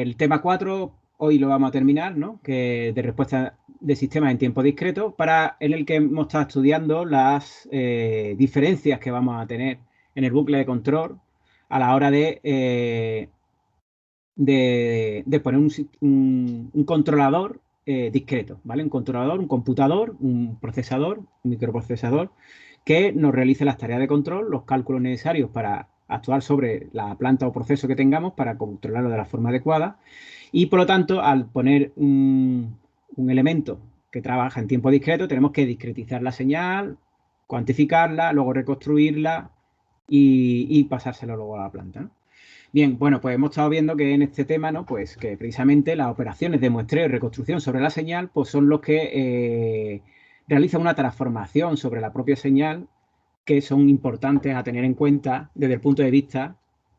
El tema 4, hoy lo vamos a terminar, ¿no? Que de respuesta de sistemas en tiempo discreto, en el que hemos estado estudiando las diferencias que vamos a tener en el bucle de control a la hora de poner un controlador discreto, ¿vale? Un controlador, un computador, un procesador, un microprocesador, que nos realice las tareas de control, los cálculos necesarios para actuar sobre la planta o proceso que tengamos para controlarlo de la forma adecuada. Y por lo tanto, al poner un elemento que trabaja en tiempo discreto, tenemos que discretizar la señal, cuantificarla, luego reconstruirla y pasárselo luego a la planta, ¿no? Bien, bueno, pues hemos estado viendo que en este tema, ¿no? Pues que precisamente las operaciones de muestreo y reconstrucción sobre la señal, pues son los que realizan una transformación sobre la propia señal que son importantes a tener en cuenta desde el punto de vista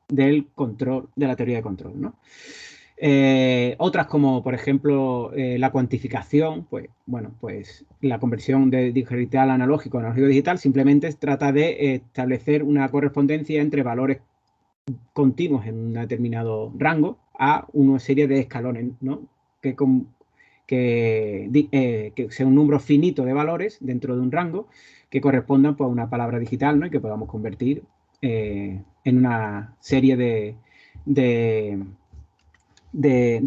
del control, de la teoría de control, ¿no? Otras como, por ejemplo, la cuantificación, pues, bueno, pues la conversión de digital analógico a analógico digital simplemente trata de establecer una correspondencia entre valores continuos en un determinado rango a una serie de escalones, ¿no? Que sea un número finito de valores dentro de un rango que correspondan pues, a una palabra digital, ¿no? Y que podamos convertir en una serie de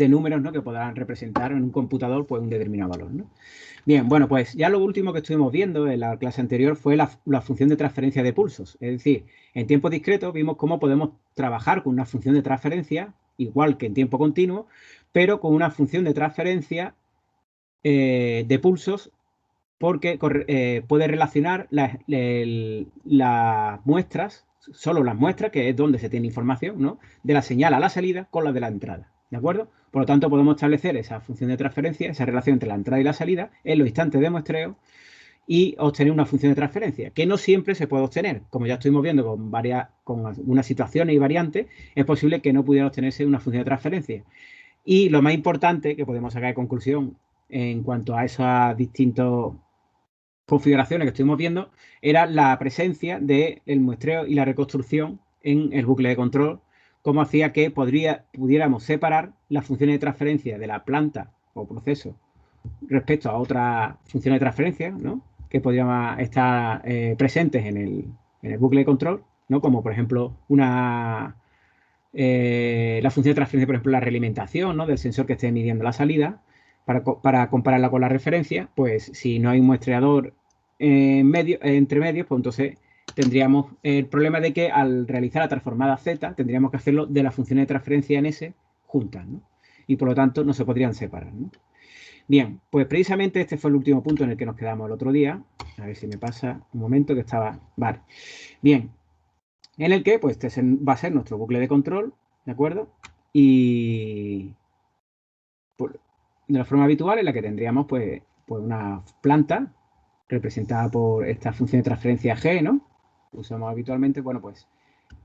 números, ¿no? Que podrán representar en un computador pues, un determinado valor, ¿no? Bien, bueno, pues ya lo último que estuvimos viendo en la clase anterior fue la función de transferencia de pulsos. Es decir, en tiempo discreto vimos cómo podemos trabajar con una función de transferencia, igual que en tiempo continuo, pero con una función de transferencia de pulsos porque puede relacionar las muestras, solo las muestras, que es donde se tiene información, ¿no? De la señal a la salida con la de la entrada. ¿De acuerdo? Por lo tanto, podemos establecer esa función de transferencia, esa relación entre la entrada y la salida en los instantes de muestreo y obtener una función de transferencia, que no siempre se puede obtener. Como ya estuvimos viendo con algunas situaciones y variantes, es posible que no pudiera obtenerse una función de transferencia. Y lo más importante que podemos sacar de conclusión en cuanto a esos distintos configuraciones que estuvimos viendo era la presencia del muestreo y la reconstrucción en el bucle de control, como hacía que pudiéramos separar las funciones de transferencia de la planta o proceso respecto a otras funciones de transferencia, ¿no? Que podrían estar presentes en el bucle de control, ¿no? Como por ejemplo la función de transferencia, por ejemplo, la realimentación, ¿no? Del sensor que esté midiendo la salida, para compararla con la referencia, pues si no hay un muestreador entre medios, pues entonces tendríamos el problema de que al realizar la transformada Z tendríamos que hacerlo de la función de transferencia en S juntas, ¿no? Y por lo tanto no se podrían separar, ¿no? Bien, pues precisamente este fue el último punto en el que nos quedamos el otro día. A ver si me pasa un momento que estaba... Vale. Bien, en el que pues este va a ser nuestro bucle de control, ¿de acuerdo? Y de la forma habitual en la que tendríamos pues una planta representada por esta función de transferencia G, ¿no? Usamos habitualmente, bueno, pues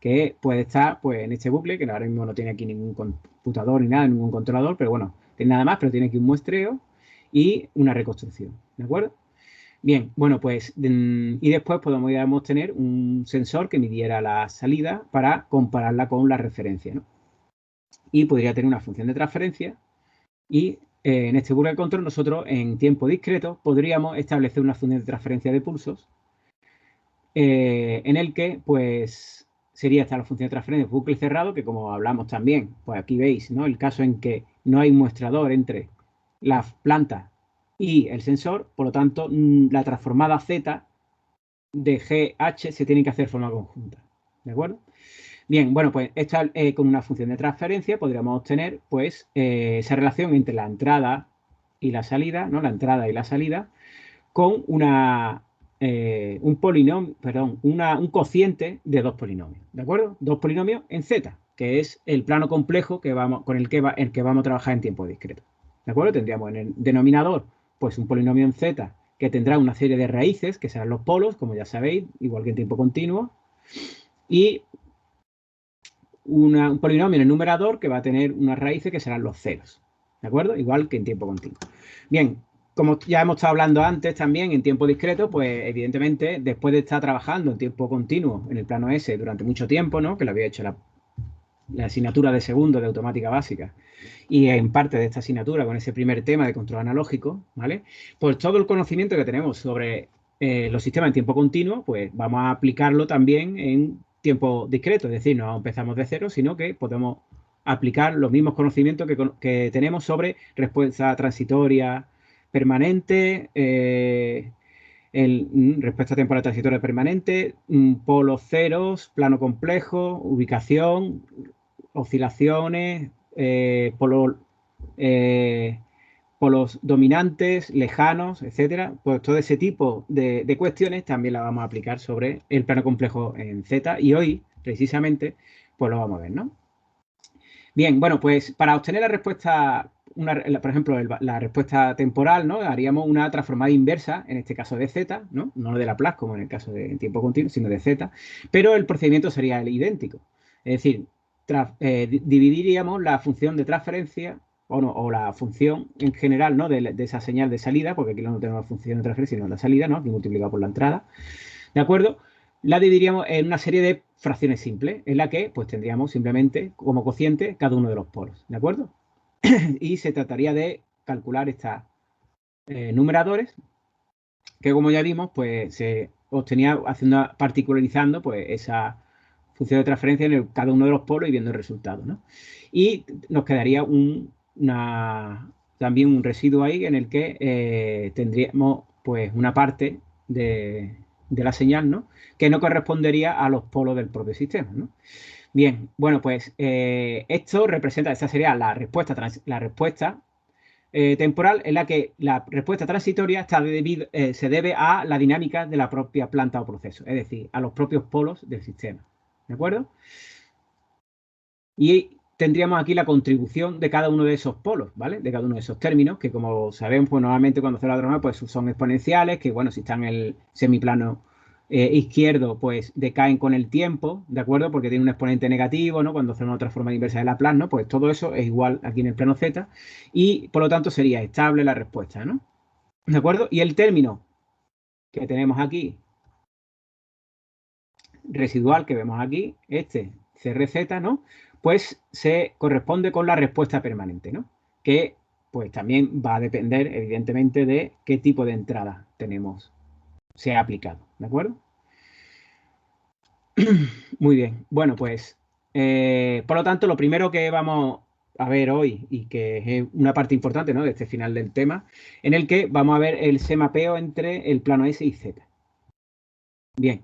que puede estar pues en este bucle, que ahora mismo no tiene aquí ningún computador ni nada, ningún controlador, pero bueno, tiene nada más, pero tiene aquí un muestreo y una reconstrucción, ¿de acuerdo? Bien, bueno, pues y después podríamos tener un sensor que midiera la salida para compararla con la referencia, ¿no? Y podría tener una función de transferencia y en este bucle de control nosotros en tiempo discreto podríamos establecer una función de transferencia de pulsos en el que pues sería esta la función de transferencia de bucle cerrado, que como hablamos también, pues aquí veis, ¿no? El caso en que no hay muestrador entre la planta y el sensor, por lo tanto la transformada Z de GH se tiene que hacer de forma conjunta, ¿de acuerdo? Bien, bueno, pues esta, con una función de transferencia podríamos obtener pues esa relación entre la entrada y la salida, ¿no? La entrada y la salida con un polinomio, perdón, un cociente de dos polinomios, ¿de acuerdo? Dos polinomios en Z, que es el plano complejo con el que vamos a trabajar en tiempo discreto, ¿de acuerdo? Tendríamos en el denominador pues un polinomio en Z que tendrá una serie de raíces, que serán los polos, como ya sabéis, igual que en tiempo continuo, y un polinomio en el numerador que va a tener unas raíces que serán los ceros, ¿de acuerdo? Igual que en tiempo continuo. Bien, como ya hemos estado hablando antes también en tiempo discreto, pues evidentemente después de estar trabajando en tiempo continuo en el plano S durante mucho tiempo, ¿no? Que lo había hecho la asignatura de segundo de automática básica y en parte de esta asignatura con ese primer tema de control analógico, ¿vale? Pues todo el conocimiento que tenemos sobre los sistemas en tiempo continuo, pues vamos a aplicarlo también en tiempo discreto, es decir, no empezamos de cero, sino que podemos aplicar los mismos conocimientos que tenemos sobre respuesta transitoria permanente, respuesta temporal transitoria permanente, polos ceros, plano complejo, ubicación, oscilaciones, polos, polos dominantes, lejanos, etcétera. Pues todo ese tipo de cuestiones también las vamos a aplicar sobre el plano complejo en Z y hoy, precisamente, pues lo vamos a ver, ¿no? Bien, bueno, pues para obtener la respuesta, por ejemplo, la respuesta temporal, ¿no? Haríamos una transformada inversa, en este caso de Z, ¿no? No de Laplace, como en el caso de tiempo continuo, sino de Z, pero el procedimiento sería el idéntico. Es decir, dividiríamos la función de transferencia o la función en general, ¿no? De esa señal de salida, porque aquí no tenemos función de transferencia, sino la salida, ¿no? Aquí multiplicado por la entrada. ¿De acuerdo? La dividiríamos en una serie de fracciones simples, en la que pues tendríamos simplemente como cociente cada uno de los polos, ¿de acuerdo? Y se trataría de calcular estos numeradores, que como ya vimos, pues se obtenía particularizando pues esa función de transferencia en cada uno de los polos y viendo el resultado, ¿no? Y nos quedaría también un residuo ahí en el que tendríamos pues una parte de la señal, ¿no? Que no correspondería a los polos del propio sistema, ¿no? Bien, bueno, pues esta sería la respuesta temporal en la que la respuesta transitoria se debe a la dinámica de la propia planta o proceso, es decir, a los propios polos del sistema, ¿de acuerdo? Y tendríamos aquí la contribución de cada uno de esos polos, ¿vale? De cada uno de esos términos, que como sabemos, pues normalmente cuando hacemos la drama, pues son exponenciales, que bueno, si están en el semiplano izquierdo, pues decaen con el tiempo, ¿de acuerdo? Porque tiene un exponente negativo, ¿no? Cuando hacemos una transformada inversa de Laplace, ¿no? Pues todo eso es igual aquí en el plano Z y por lo tanto sería estable la respuesta, ¿no? ¿De acuerdo? Y el término que tenemos aquí, residual que vemos aquí, este CRZ, ¿no? Pues se corresponde con la respuesta permanente, ¿no? Que pues también va a depender, evidentemente, de qué tipo de entrada se ha aplicado, ¿de acuerdo? Muy bien, bueno, pues por lo tanto, lo primero que vamos a ver hoy y que es una parte importante, ¿no? De este final del tema, en el que vamos a ver el semapeo entre el plano S y Z. Bien,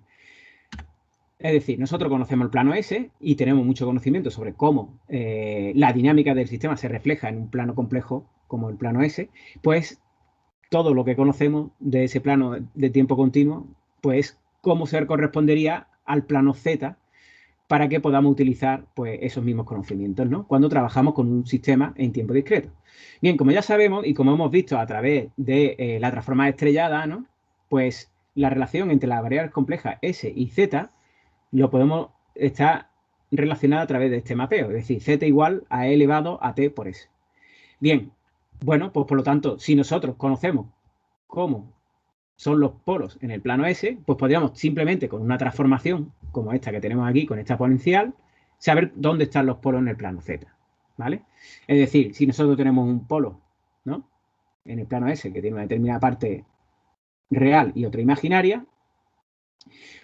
es decir, nosotros conocemos el plano S y tenemos mucho conocimiento sobre cómo la dinámica del sistema se refleja en un plano complejo como el plano S, pues todo lo que conocemos de ese plano de tiempo continuo, pues cómo se correspondería al plano Z para que podamos utilizar pues, esos mismos conocimientos, ¿no? Cuando trabajamos con un sistema en tiempo discreto. Bien, como ya sabemos y como hemos visto a través de la transformada estrellada, ¿no? Pues la relación entre las variables complejas S y Z lo podemos estar relacionada a través de este mapeo, es decir, Z igual a E elevado a T por S. Bien, bueno, pues por lo tanto, si nosotros conocemos cómo son los polos en el plano S, pues podríamos simplemente con una transformación como esta que tenemos aquí, con esta exponencial, saber dónde están los polos en el plano Z, ¿vale? Es decir, si nosotros tenemos un polo, ¿no? En el plano S que tiene una determinada parte real y otra imaginaria,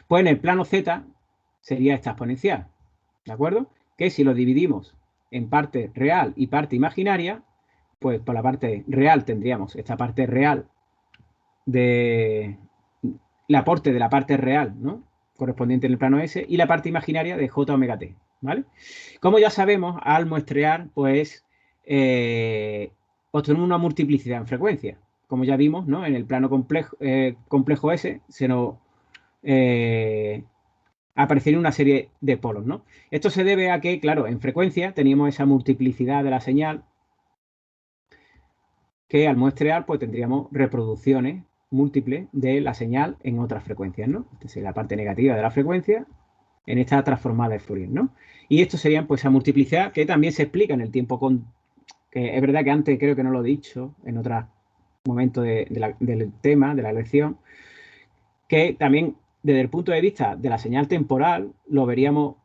pues en el plano Z sería esta exponencial, ¿de acuerdo? Que si lo dividimos en parte real y parte imaginaria, pues por la parte real tendríamos esta parte real de el aporte de la parte real, ¿no? Correspondiente en el plano S, y la parte imaginaria de J omega T, ¿vale? Como ya sabemos, al muestrear, pues, obtenemos una multiplicidad en frecuencia. Como ya vimos, ¿no? En el plano complejo S se nos aparecería una serie de polos, ¿no? Esto se debe a que, claro, en frecuencia teníamos esa multiplicidad de la señal que al muestrear pues tendríamos reproducciones múltiples de la señal en otras frecuencias, ¿no? Esta sería la parte negativa de la frecuencia en esta transformada de Fourier, ¿no? Y esto sería pues esa multiplicidad que también se explica en el tiempo que es verdad que antes creo que no lo he dicho en otros momentos del tema, de la lección, que también desde el punto de vista de la señal temporal lo veríamos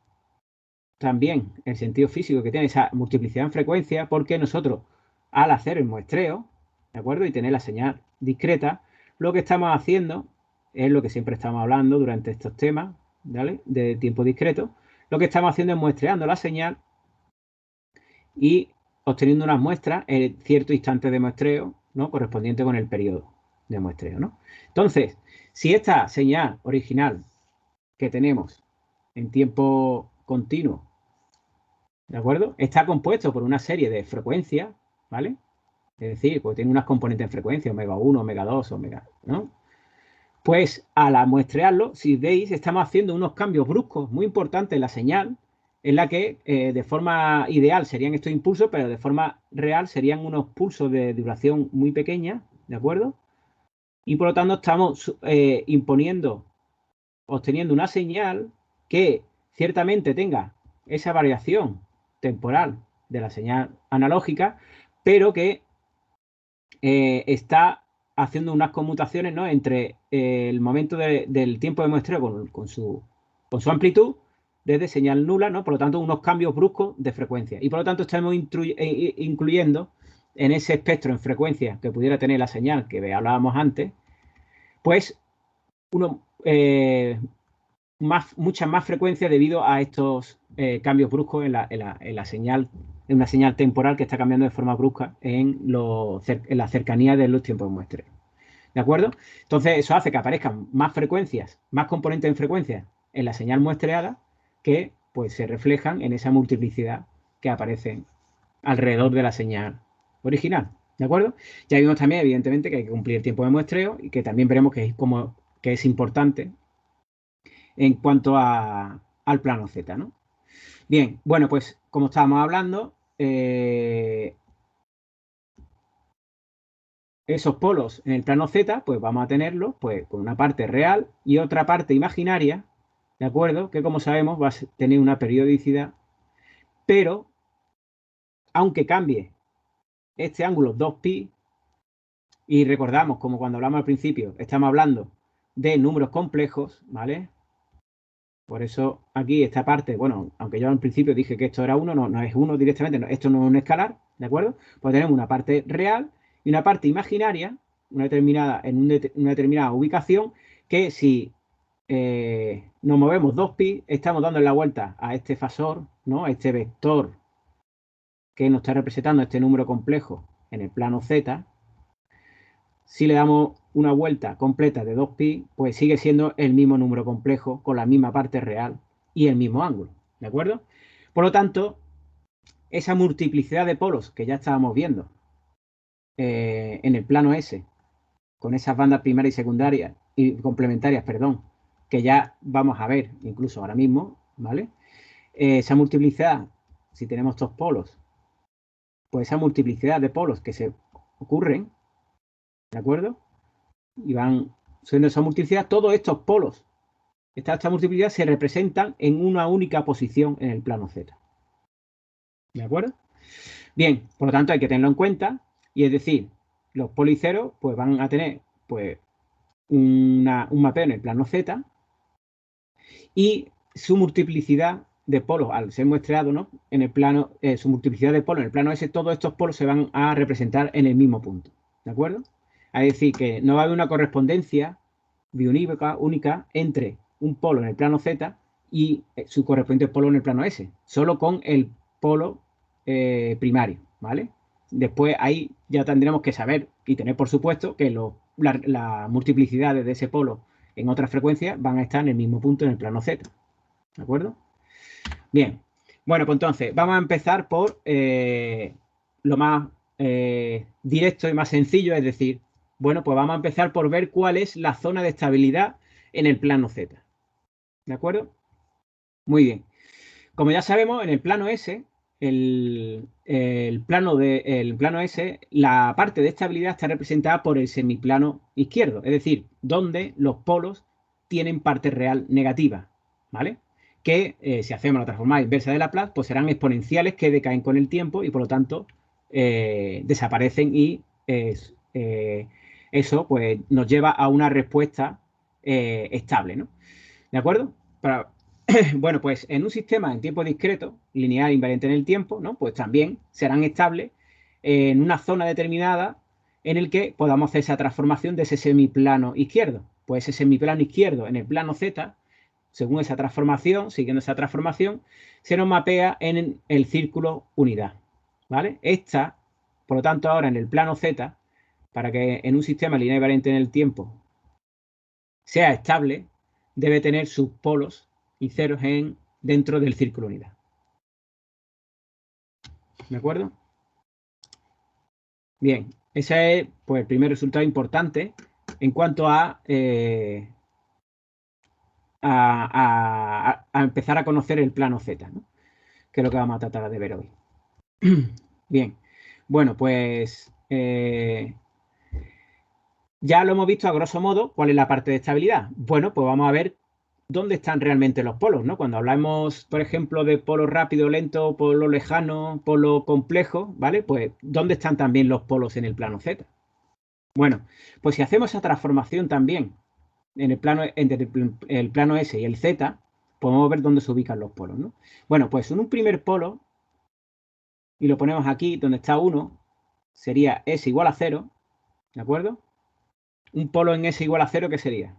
también el sentido físico que tiene esa multiplicidad en frecuencia, porque nosotros, al hacer el muestreo, ¿de acuerdo? Y tener la señal discreta, lo que estamos haciendo es lo que siempre estamos hablando durante estos temas, ¿vale? De tiempo discreto. Lo que estamos haciendo es muestreando la señal y obteniendo unas muestras en cierto instante de muestreo, ¿no? Correspondiente con el periodo de muestreo, ¿no? Entonces, si esta señal original que tenemos en tiempo continuo, ¿de acuerdo? Está compuesto por una serie de frecuencias, ¿vale? Es decir, pues tiene unas componentes en frecuencia, omega 1, omega 2, omega, ¿no? Pues al muestrearlo, si veis, estamos haciendo unos cambios bruscos muy importantes en la señal, en la que de forma ideal serían estos impulsos, pero de forma real serían unos pulsos de duración muy pequeña, ¿de acuerdo? Y por lo tanto estamos obteniendo una señal que ciertamente tenga esa variación temporal de la señal analógica, pero que está haciendo unas conmutaciones, ¿no? Entre el momento del tiempo de muestreo con su amplitud desde señal nula, ¿no? Por lo tanto, unos cambios bruscos de frecuencia. Y por lo tanto, estamos incluyendo en ese espectro en frecuencia que pudiera tener la señal que hablábamos antes, pues muchas más frecuencias debido a estos cambios bruscos en la señal, en una señal temporal que está cambiando de forma brusca en la cercanía de los tiempos de muestreo. ¿De acuerdo? Entonces, eso hace que aparezcan más frecuencias, más componentes en frecuencia en la señal muestreada que pues se reflejan en esa multiplicidad que aparece alrededor de la señal original. ¿De acuerdo? Ya vimos también, evidentemente, que hay que cumplir el tiempo de muestreo y que también veremos que es importante en cuanto al plano Z, ¿no? Bien, bueno, pues como estábamos hablando, esos polos en el plano Z, pues vamos a tenerlos pues, con una parte real y otra parte imaginaria, ¿de acuerdo? Que como sabemos va a tener una periodicidad, pero aunque cambie este ángulo 2pi, y recordamos, como cuando hablamos al principio, estamos hablando de números complejos, ¿vale? Por eso aquí esta parte, bueno, aunque yo al principio dije que esto era 1, no es 1 directamente, esto no es un escalar, ¿de acuerdo? Pues tenemos una parte real y una parte imaginaria, una determinada ubicación, que si nos movemos 2pi, estamos dando la vuelta a este fasor, ¿no? A este vector que nos está representando este número complejo en el plano Z. Si le damos una vuelta completa de 2pi, pues sigue siendo el mismo número complejo con la misma parte real y el mismo ángulo, ¿de acuerdo? Por lo tanto, esa multiplicidad de polos que ya estábamos viendo en el plano S, con esas bandas primarias y secundarias y complementarias, perdón, que ya vamos a ver incluso ahora mismo, ¿vale? Esa multiplicidad, si tenemos estos polos, pues esa multiplicidad de polos que se ocurren, ¿de acuerdo? Y van subiendo esa multiplicidad, todos estos polos, esta multiplicidad se representan en una única posición en el plano Z. ¿De acuerdo? Bien, por lo tanto hay que tenerlo en cuenta, y es decir, los policeros pues van a tener pues un mapeo en el plano Z y su multiplicidad de polos al ser muestreado, ¿no? En el plano, su multiplicidad de polos en el plano S, todos estos polos se van a representar en el mismo punto. ¿De acuerdo? Es decir, que no va a haber una correspondencia biunívoca única entre un polo en el plano Z y su correspondiente polo en el plano S, solo con el polo primario, ¿vale? Después ahí ya tendremos que saber y tener por supuesto que las multiplicidades de ese polo en otras frecuencias van a estar en el mismo punto en el plano Z, ¿de acuerdo? Bien, bueno, pues entonces vamos a empezar por lo más directo y más sencillo, es decir, bueno, pues vamos a empezar por ver cuál es la zona de estabilidad en el plano Z. ¿De acuerdo? Muy bien. Como ya sabemos, en el plano S, el plano S, la parte de estabilidad está representada por el semiplano izquierdo, es decir, donde los polos tienen parte real negativa, ¿vale? Que si hacemos la transformada inversa de Laplace, pues serán exponenciales que decaen con el tiempo y por lo tanto desaparecen y eso pues nos lleva a una respuesta estable, ¿no? ¿De acuerdo? Bueno, pues en un sistema en tiempo discreto, lineal invariante en el tiempo, ¿no? Pues también serán estables en una zona determinada en el que podamos hacer esa transformación de ese semiplano izquierdo. Pues ese semiplano izquierdo en el plano Z, según esa transformación, siguiendo esa transformación, se nos mapea en el círculo unidad, ¿vale? Esta, por lo tanto, ahora en el plano Z, para que en un sistema lineal invariante en el tiempo sea estable, debe tener sus polos y ceros dentro del círculo unidad. ¿De acuerdo? Bien, ese es pues, el primer resultado importante en cuanto a empezar a conocer el plano Z, ¿no? Que es lo que vamos a tratar de ver hoy. Bien, bueno, pues ya lo hemos visto a grosso modo cuál es la parte de estabilidad. Bueno, pues vamos a ver dónde están realmente los polos, ¿no? Cuando hablamos, por ejemplo, de polo rápido, lento, polo lejano, polo complejo, ¿vale? Pues ¿dónde están también los polos en el plano Z? Bueno, pues si hacemos esa transformación también en el plano, entre el plano S y el Z, podemos ver dónde se ubican los polos, ¿no? Bueno, pues en un primer polo, y lo ponemos aquí, donde está 1, sería S igual a 0, ¿de acuerdo? Un polo en S igual a 0, ¿qué sería?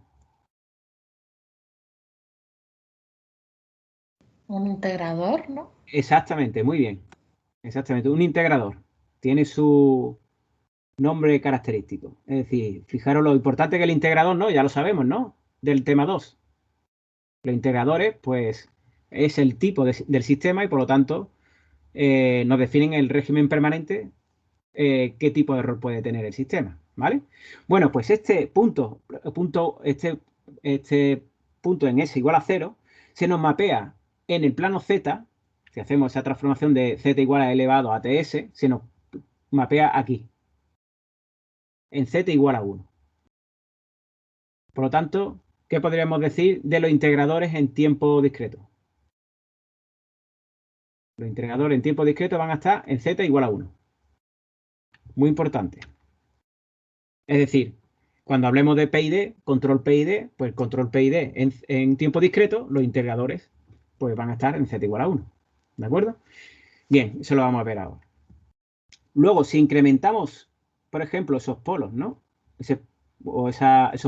Un integrador, ¿no? Exactamente, muy bien. Exactamente, un integrador. Tiene su nombre característico. Es decir, fijaros lo importante que el integrador, ¿no? Ya lo sabemos, ¿no? Del tema 2. Los integradores, pues, es el tipo del sistema y por lo tanto nos definen el régimen permanente, qué tipo de error puede tener el sistema, ¿vale? Bueno, pues este punto en S igual a 0 se nos mapea en el plano Z. Si hacemos esa transformación de Z igual a elevado a TS, se nos mapea aquí, en Z igual a 1. Por lo tanto, ¿qué podríamos decir de los integradores en tiempo discreto? Los integradores en tiempo discreto van a estar en Z igual a 1. Muy importante. Es decir, cuando hablemos de PID, control PID, pues control PID en tiempo discreto, los integradores pues van a estar en Z igual a 1. ¿De acuerdo? Bien, eso lo vamos a ver ahora. Luego, si incrementamos, por ejemplo, esos polos, ¿no? Esos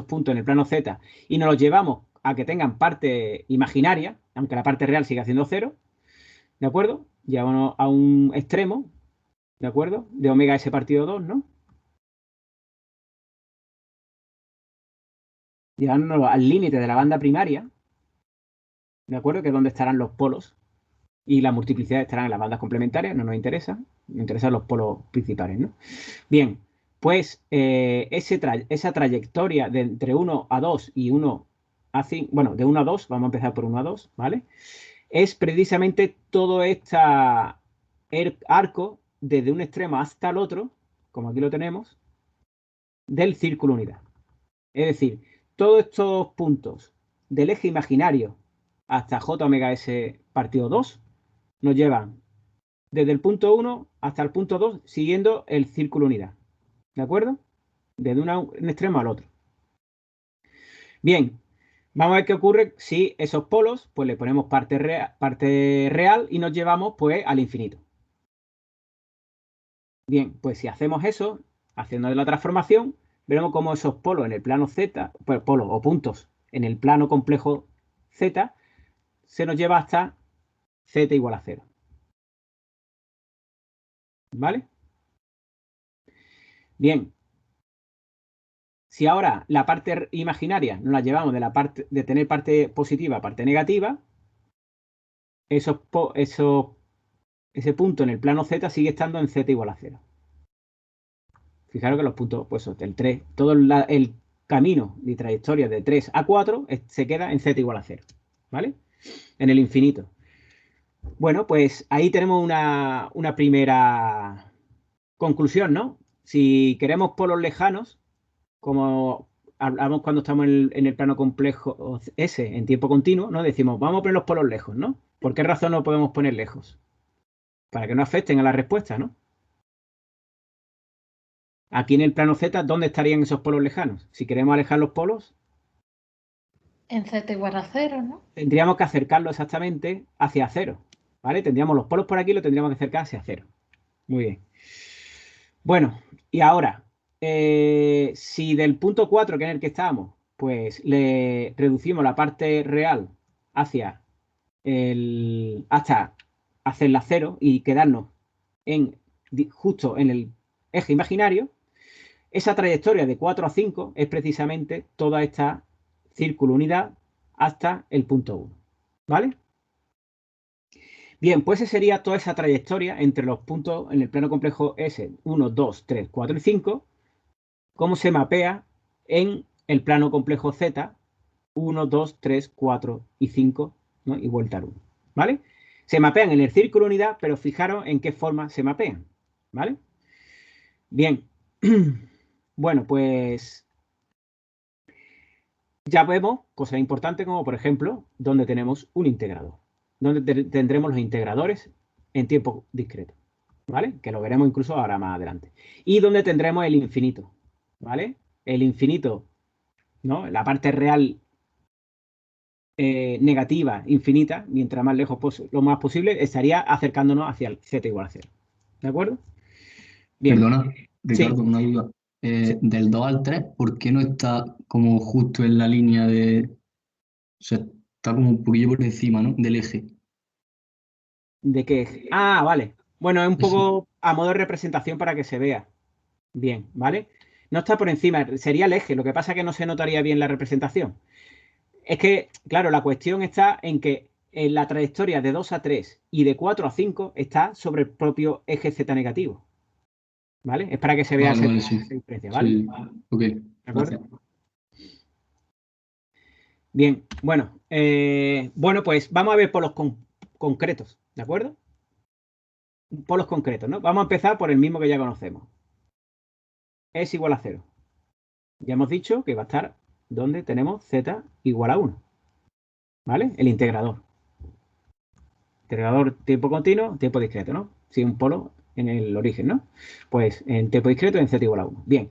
puntos en el plano Z y nos los llevamos a que tengan parte imaginaria, aunque la parte real siga siendo 0, ¿de acuerdo? Llevamos a un extremo, ¿de acuerdo? De omega S partido 2, ¿no? Llevándonos al límite de la banda primaria, ¿de acuerdo? Que es donde estarán los polos y la multiplicidad estarán en las bandas complementarias, no nos interesa, nos interesan los polos principales, ¿no? Bien, pues esa trayectoria de entre 1 a 2 y 1 a 5, bueno, de 1 a 2, vamos a empezar por 1 a 2, ¿vale? Es precisamente todo este arco desde un extremo hasta el otro, como aquí lo tenemos, del círculo unidad. Es decir, todos estos puntos del eje imaginario hasta j omega s partido 2 nos llevan desde el punto 1 hasta el punto 2 siguiendo el círculo unidad. ¿De acuerdo? Desde un extremo al otro. Bien, vamos a ver qué ocurre si esos polos, pues le ponemos parte real y nos llevamos pues al infinito. Bien, pues si hacemos eso, haciendo la transformación, veremos cómo esos polos en el plano Z, pues polos o puntos en el plano complejo Z, se nos lleva hasta Z igual a 0. ¿Vale? Bien, si ahora la parte imaginaria nos la llevamos de tener parte positiva a parte negativa, ese punto en el plano Z sigue estando en Z igual a 0. Fijaros que los puntos, pues el 3, todo el camino de trayectoria de 3 a 4 se queda en Z igual a 0. ¿Vale? En el infinito. Bueno, pues ahí tenemos una primera conclusión, ¿no? Si queremos polos lejanos, como hablamos cuando estamos en el plano complejo S en tiempo continuo, ¿no? Decimos, vamos a poner los polos lejos, ¿no? ¿Por qué razón no podemos poner lejos? Para que no afecten a la respuesta, ¿no? Aquí en el plano Z, ¿dónde estarían esos polos lejanos? Si queremos alejar los polos. En z igual a 0, ¿no? Tendríamos que acercarlo exactamente hacia 0, ¿vale? Tendríamos los polos por aquí, lo tendríamos que acercar hacia 0. Muy bien. Bueno, y ahora, si del punto 4, que es en el que estábamos, pues le reducimos la parte real hacia hasta hacerla 0 y quedarnos justo en el eje imaginario, esa trayectoria de 4 a 5 es precisamente toda esta círculo unidad hasta el punto 1. ¿Vale? Bien, pues esa sería toda esa trayectoria entre los puntos en el plano complejo S, 1, 2, 3, 4 y 5, cómo se mapea en el plano complejo Z, 1, 2, 3, 4 y 5, ¿no? Y vuelta al 1. ¿Vale? Se mapean en el círculo unidad, pero fijaros en qué forma se mapean. ¿Vale? Bien. Bueno, pues ya vemos cosas importantes como, por ejemplo, donde tenemos un integrador. Donde tendremos los integradores en tiempo discreto. ¿Vale? Que lo veremos incluso ahora más adelante. Y donde tendremos el infinito. ¿Vale? El infinito, ¿no? La parte real negativa infinita, mientras más lejos lo más posible, estaría acercándonos hacia el z igual a 0. ¿De acuerdo? Bien. Perdona, Sí. Ricardo, una duda. Sí. Del 2 al 3, ¿por qué no está como justo en la línea de... O sea, está como un poquillo por encima, ¿no? Del eje. ¿De qué? Ah, vale. Bueno, es un Eso. poco a modo de representación para que se vea. Bien, ¿vale? No está por encima, sería el eje. Lo que pasa es que no se notaría bien la representación. Es que, claro, la cuestión está en que en la trayectoria de 2 a 3 y de 4 a 5 está sobre el propio eje z negativo. ¿Vale? Es para que se vea Vale, esa vale, sí. diferencia, ¿vale? Sí, ok, ¿De gracias. acuerdo? Bien, bueno, pues vamos a ver polos concretos, ¿de acuerdo? Polos concretos, ¿no? Vamos a empezar por el mismo que ya conocemos. Es igual a 0. Ya hemos dicho que va a estar donde tenemos z igual a 1, ¿vale? El integrador. Integrador tiempo continuo, tiempo discreto, ¿no? Si un polo en el origen, ¿no? Pues en tiempo discreto en z igual a 1. Bien.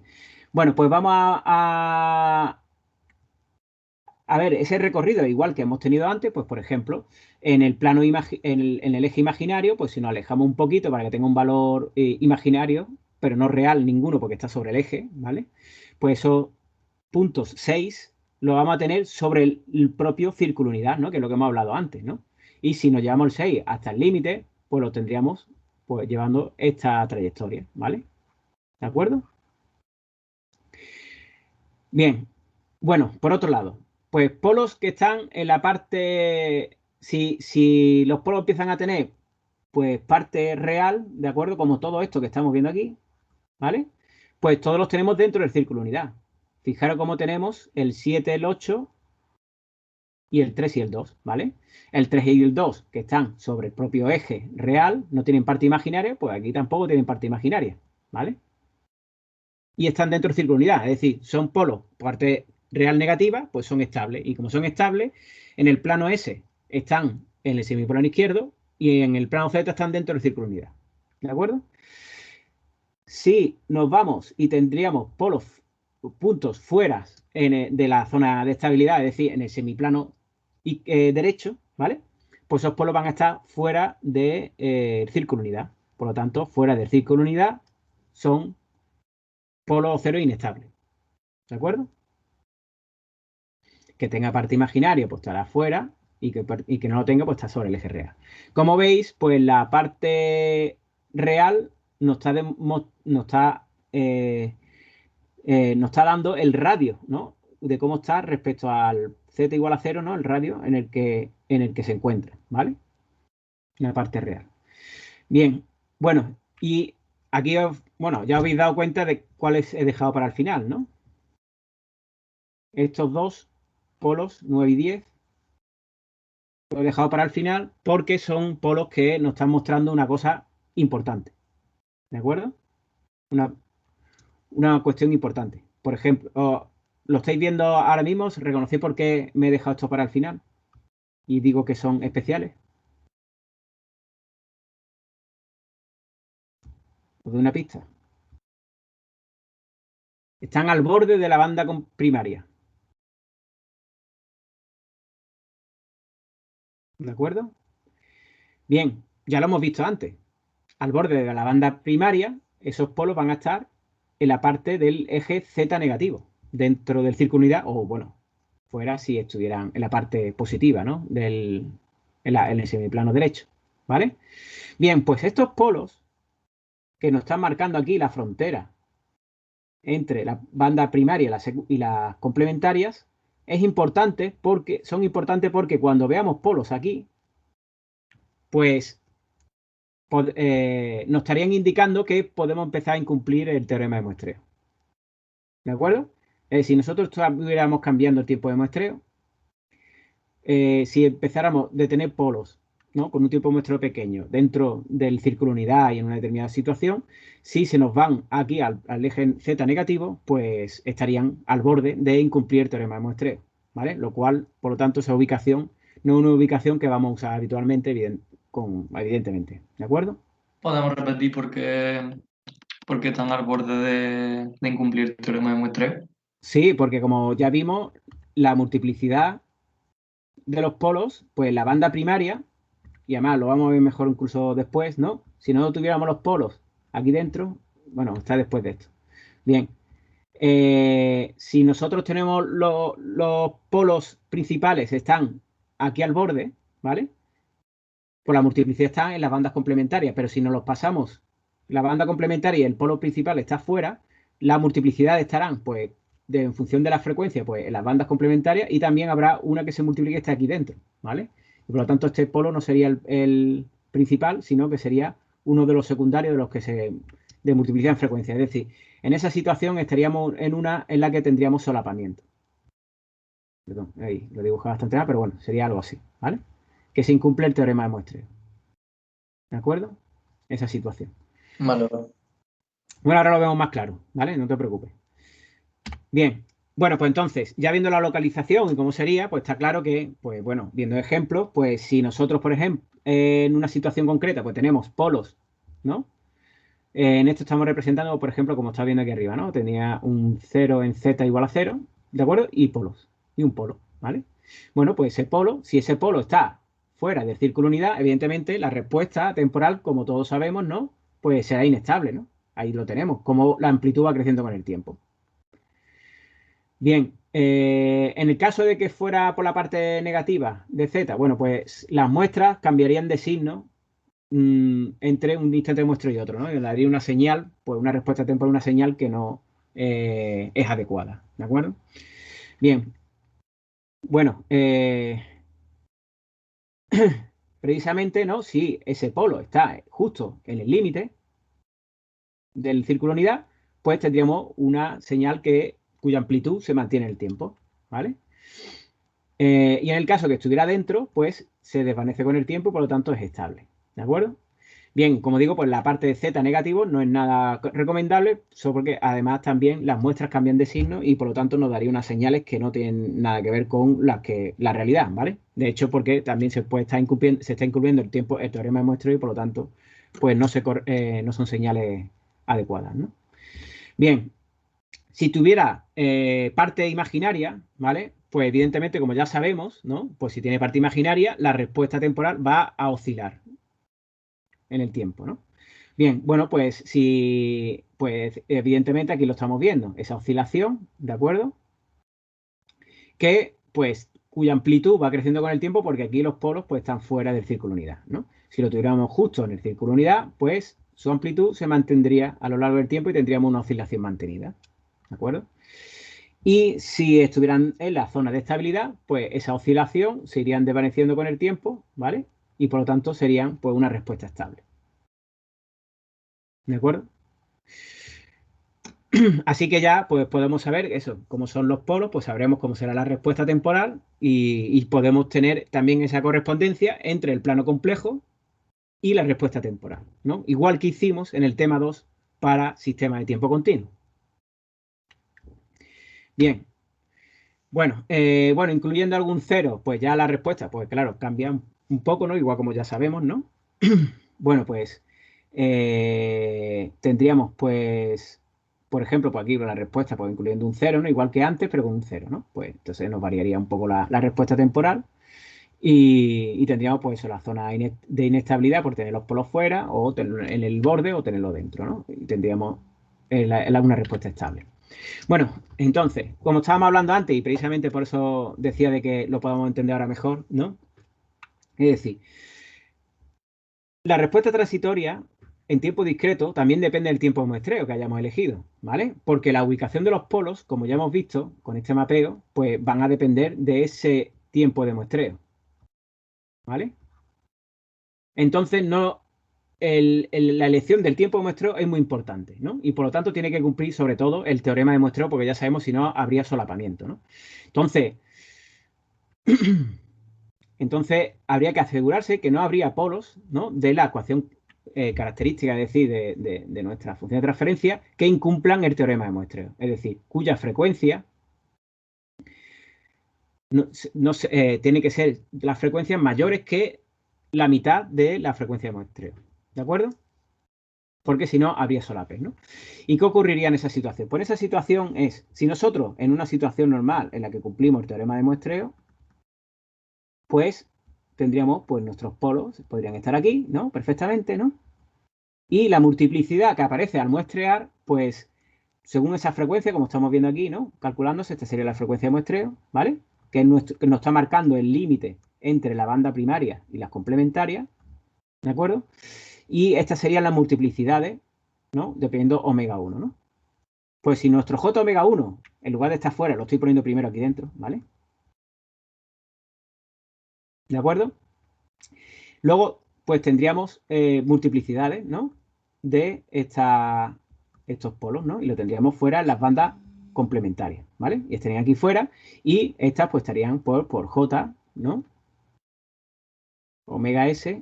Bueno, pues vamos a ver ese recorrido igual que hemos tenido antes, pues por ejemplo, en el plano en el eje imaginario, pues si nos alejamos un poquito para que tenga un valor imaginario, pero no real ninguno porque está sobre el eje, ¿vale? Pues esos puntos 6 lo vamos a tener sobre el propio círculo unidad, ¿no? Que es lo que hemos hablado antes, ¿no? Y si nos llevamos el 6 hasta el límite, pues lo tendríamos pues llevando esta trayectoria, ¿vale? ¿De acuerdo? Bien, bueno, por otro lado, pues polos que están en la parte, si los polos empiezan a tener, pues parte real, ¿de acuerdo? Como todo esto que estamos viendo aquí, ¿vale? Pues todos los tenemos dentro del círculo unidad. Fijaros cómo tenemos el 7, el 8 y el 3 y el 2, ¿vale? El 3 y el 2 que están sobre el propio eje real, no tienen parte imaginaria, pues aquí tampoco tienen parte imaginaria, ¿vale? Y están dentro del círculo de unidad, es decir, son polos, parte real negativa, pues son estables. Y como son estables, en el plano S están en el semiplano izquierdo y en el plano Z están dentro del círculo de unidad. ¿De acuerdo? Si nos vamos y tendríamos puntos fuera de la zona de estabilidad, es decir, en el semiplano derecho, ¿vale? Pues esos polos van a estar fuera del círculo de unidad. Por lo tanto, fuera del círculo de unidad son polo cero inestable. ¿De acuerdo? Que tenga parte imaginaria, pues estará fuera y que no lo tenga, pues está sobre el eje real. Como veis, pues la parte real nos está dando el radio, ¿no? De cómo está respecto al z igual a 0, ¿no? El radio en el que se encuentra, ¿vale? La parte real. Bien, bueno, y aquí, bueno, ya habéis dado cuenta de cuáles he dejado para el final, ¿no? Estos dos polos, 9 y 10, lo he dejado para el final porque son polos que nos están mostrando una cosa importante. ¿De acuerdo? Una, una cuestión importante. Por ejemplo, lo estáis viendo ahora mismo, reconocéis por qué me he dejado esto para el final y digo que son especiales. Os doy una pista. Están al borde de la banda primaria. ¿De acuerdo? Bien, ya lo hemos visto antes. Al borde de la banda primaria, esos polos van a estar en la parte del eje Z negativo, dentro del círculo unidad, o bueno, fuera si estuvieran en la parte positiva, ¿no? En el semiplano derecho, ¿vale? Bien, pues estos polos que nos están marcando aquí la frontera entre la banda primaria y las complementarias, son importantes porque cuando veamos polos aquí, pues nos estarían indicando que podemos empezar a incumplir el teorema de muestreo. ¿De acuerdo? Si nosotros estuviéramos cambiando el tiempo de muestreo, si empezáramos de tener polos, ¿no? Con un tiempo de muestreo pequeño dentro del círculo unidad y en una determinada situación, si se nos van aquí al eje Z negativo, pues estarían al borde de incumplir el teorema de muestreo, ¿vale? Lo cual, por lo tanto, esa ubicación no es una ubicación que vamos a usar habitualmente, evidentemente, ¿de acuerdo? Podemos repetir por qué están al borde de incumplir el teorema de muestreo. Sí, porque como ya vimos, la multiplicidad de los polos, pues la banda primaria, y además lo vamos a ver mejor incluso después, ¿no? Si no tuviéramos los polos aquí dentro, bueno, está después de esto. Bien, si nosotros tenemos los polos principales están aquí al borde, ¿vale? Pues la multiplicidad está en las bandas complementarias, pero si nos los pasamos, la banda complementaria y el polo principal está fuera, la multiplicidad estarán, pues, en función de la frecuencia, pues, en las bandas complementarias y también habrá una que se multiplique que está aquí dentro, ¿vale? Y por lo tanto, este polo no sería el principal, sino que sería uno de los secundarios de los que de multiplicidad en frecuencia. Es decir, en esa situación estaríamos en una en la que tendríamos solapamiento. Perdón, ahí lo dibujo bastante mal, pero bueno, sería algo así, ¿vale? Que se incumple el teorema de muestreo. ¿De acuerdo? Esa situación. Vale. Bueno, ahora lo vemos más claro, ¿vale? No te preocupes. Bien, bueno, pues entonces, ya viendo la localización y cómo sería, pues está claro que, pues bueno, viendo ejemplos, pues si nosotros, por ejemplo, en una situación concreta, pues tenemos polos, ¿no? En esto estamos representando, por ejemplo, como está viendo aquí arriba, ¿no? Tenía un 0 en Z igual a 0, ¿de acuerdo? Y polos, y un polo, ¿vale? Bueno, pues ese polo, si ese polo está fuera del círculo unidad, evidentemente la respuesta temporal, como todos sabemos, ¿no? Pues será inestable, ¿no? Ahí lo tenemos, como la amplitud va creciendo con el tiempo. Bien, en el caso de que fuera por la parte negativa de Z, bueno, pues las muestras cambiarían de signo entre un instante de muestra y otro, ¿no? Y le daría una señal, pues una respuesta temporal, una señal que no es adecuada, ¿de acuerdo? Bien, bueno, precisamente, ¿no? Si ese polo está justo en el límite del círculo unidad, pues tendríamos una señal cuya amplitud se mantiene en el tiempo, ¿vale? Y en el caso que estuviera dentro, pues se desvanece con el tiempo y por lo tanto es estable, ¿de acuerdo? Bien, como digo, pues la parte de Z negativo no es nada recomendable, solo porque además también las muestras cambian de signo y por lo tanto nos daría unas señales que no tienen nada que ver con la realidad, ¿vale? De hecho, porque también se está incumpliendo el teorema de muestreo y por lo tanto, pues no son señales adecuadas, ¿no? Bien, si tuviera parte imaginaria, ¿vale? Pues evidentemente, como ya sabemos, ¿no? Pues si tiene parte imaginaria, la respuesta temporal va a oscilar en el tiempo, ¿no? Bien, bueno, pues evidentemente aquí lo estamos viendo, esa oscilación, ¿de acuerdo? Cuya amplitud va creciendo con el tiempo porque aquí los polos pues están fuera del círculo unidad, ¿no? Si lo tuviéramos justo en el círculo unidad, pues su amplitud se mantendría a lo largo del tiempo y tendríamos una oscilación mantenida, ¿de acuerdo? Y si estuvieran en la zona de estabilidad, pues esa oscilación se irían desvaneciendo con el tiempo, ¿vale? Y por lo tanto serían pues una respuesta estable. ¿De acuerdo? Así que ya pues podemos saber eso, cómo son los polos, pues sabremos cómo será la respuesta temporal y podemos tener también esa correspondencia entre el plano complejo y la respuesta temporal, ¿no? Igual que hicimos en el tema 2 para sistemas de tiempo continuo. Bien. Bueno, incluyendo algún cero, pues ya la respuesta, pues claro, cambia un poco, ¿no? Igual como ya sabemos, ¿no? Bueno, pues tendríamos, pues, por ejemplo, pues aquí la respuesta, pues incluyendo un cero, ¿no? Igual que antes, pero con un cero, ¿no? Pues entonces nos variaría un poco la respuesta temporal. Y tendríamos pues eso, la zona de inestabilidad por tener los polos fuera o tenerlo en el borde o tenerlo dentro, ¿no? Y tendríamos una respuesta estable. Bueno, entonces, como estábamos hablando antes y precisamente por eso decía de que lo podamos entender ahora mejor, ¿no? Es decir, la respuesta transitoria en tiempo discreto también depende del tiempo de muestreo que hayamos elegido, ¿vale? Porque la ubicación de los polos, como ya hemos visto con este mapeo, pues van a depender de ese tiempo de muestreo, ¿vale? Entonces, no, la elección del tiempo de muestreo es muy importante, ¿no? Y por lo tanto tiene que cumplir sobre todo el teorema de muestreo porque ya sabemos si no habría solapamiento, ¿no? Entonces habría que asegurarse que no habría polos, ¿no? De la ecuación característica, es decir, de nuestra función de transferencia, que incumplan el teorema de muestreo, es decir, cuya frecuencia tiene que ser las frecuencias mayores que la mitad de la frecuencia de muestreo, ¿de acuerdo? Porque si no, habría solapes, ¿no? ¿Y qué ocurriría en esa situación? Pues esa situación es, si nosotros en una situación normal en la que cumplimos el teorema de muestreo, pues tendríamos, pues nuestros polos podrían estar aquí, ¿no? Perfectamente, ¿no? Y la multiplicidad que aparece al muestrear, pues según esa frecuencia, como estamos viendo aquí, ¿no? Calculándose, esta sería la frecuencia de muestreo, ¿vale? Que nos está marcando el límite entre la banda primaria y las complementarias, ¿de acuerdo? Y estas serían las multiplicidades, ¿no? Dependiendo omega 1, ¿no? Pues si nuestro J omega 1, en lugar de estar fuera, lo estoy poniendo primero aquí dentro, ¿vale? ¿De acuerdo? Luego, pues tendríamos multiplicidades, ¿no? De estos polos, ¿no? Y lo tendríamos fuera en las bandas complementarias, ¿vale? Y estarían aquí fuera y estas pues estarían por J, ¿no? Omega S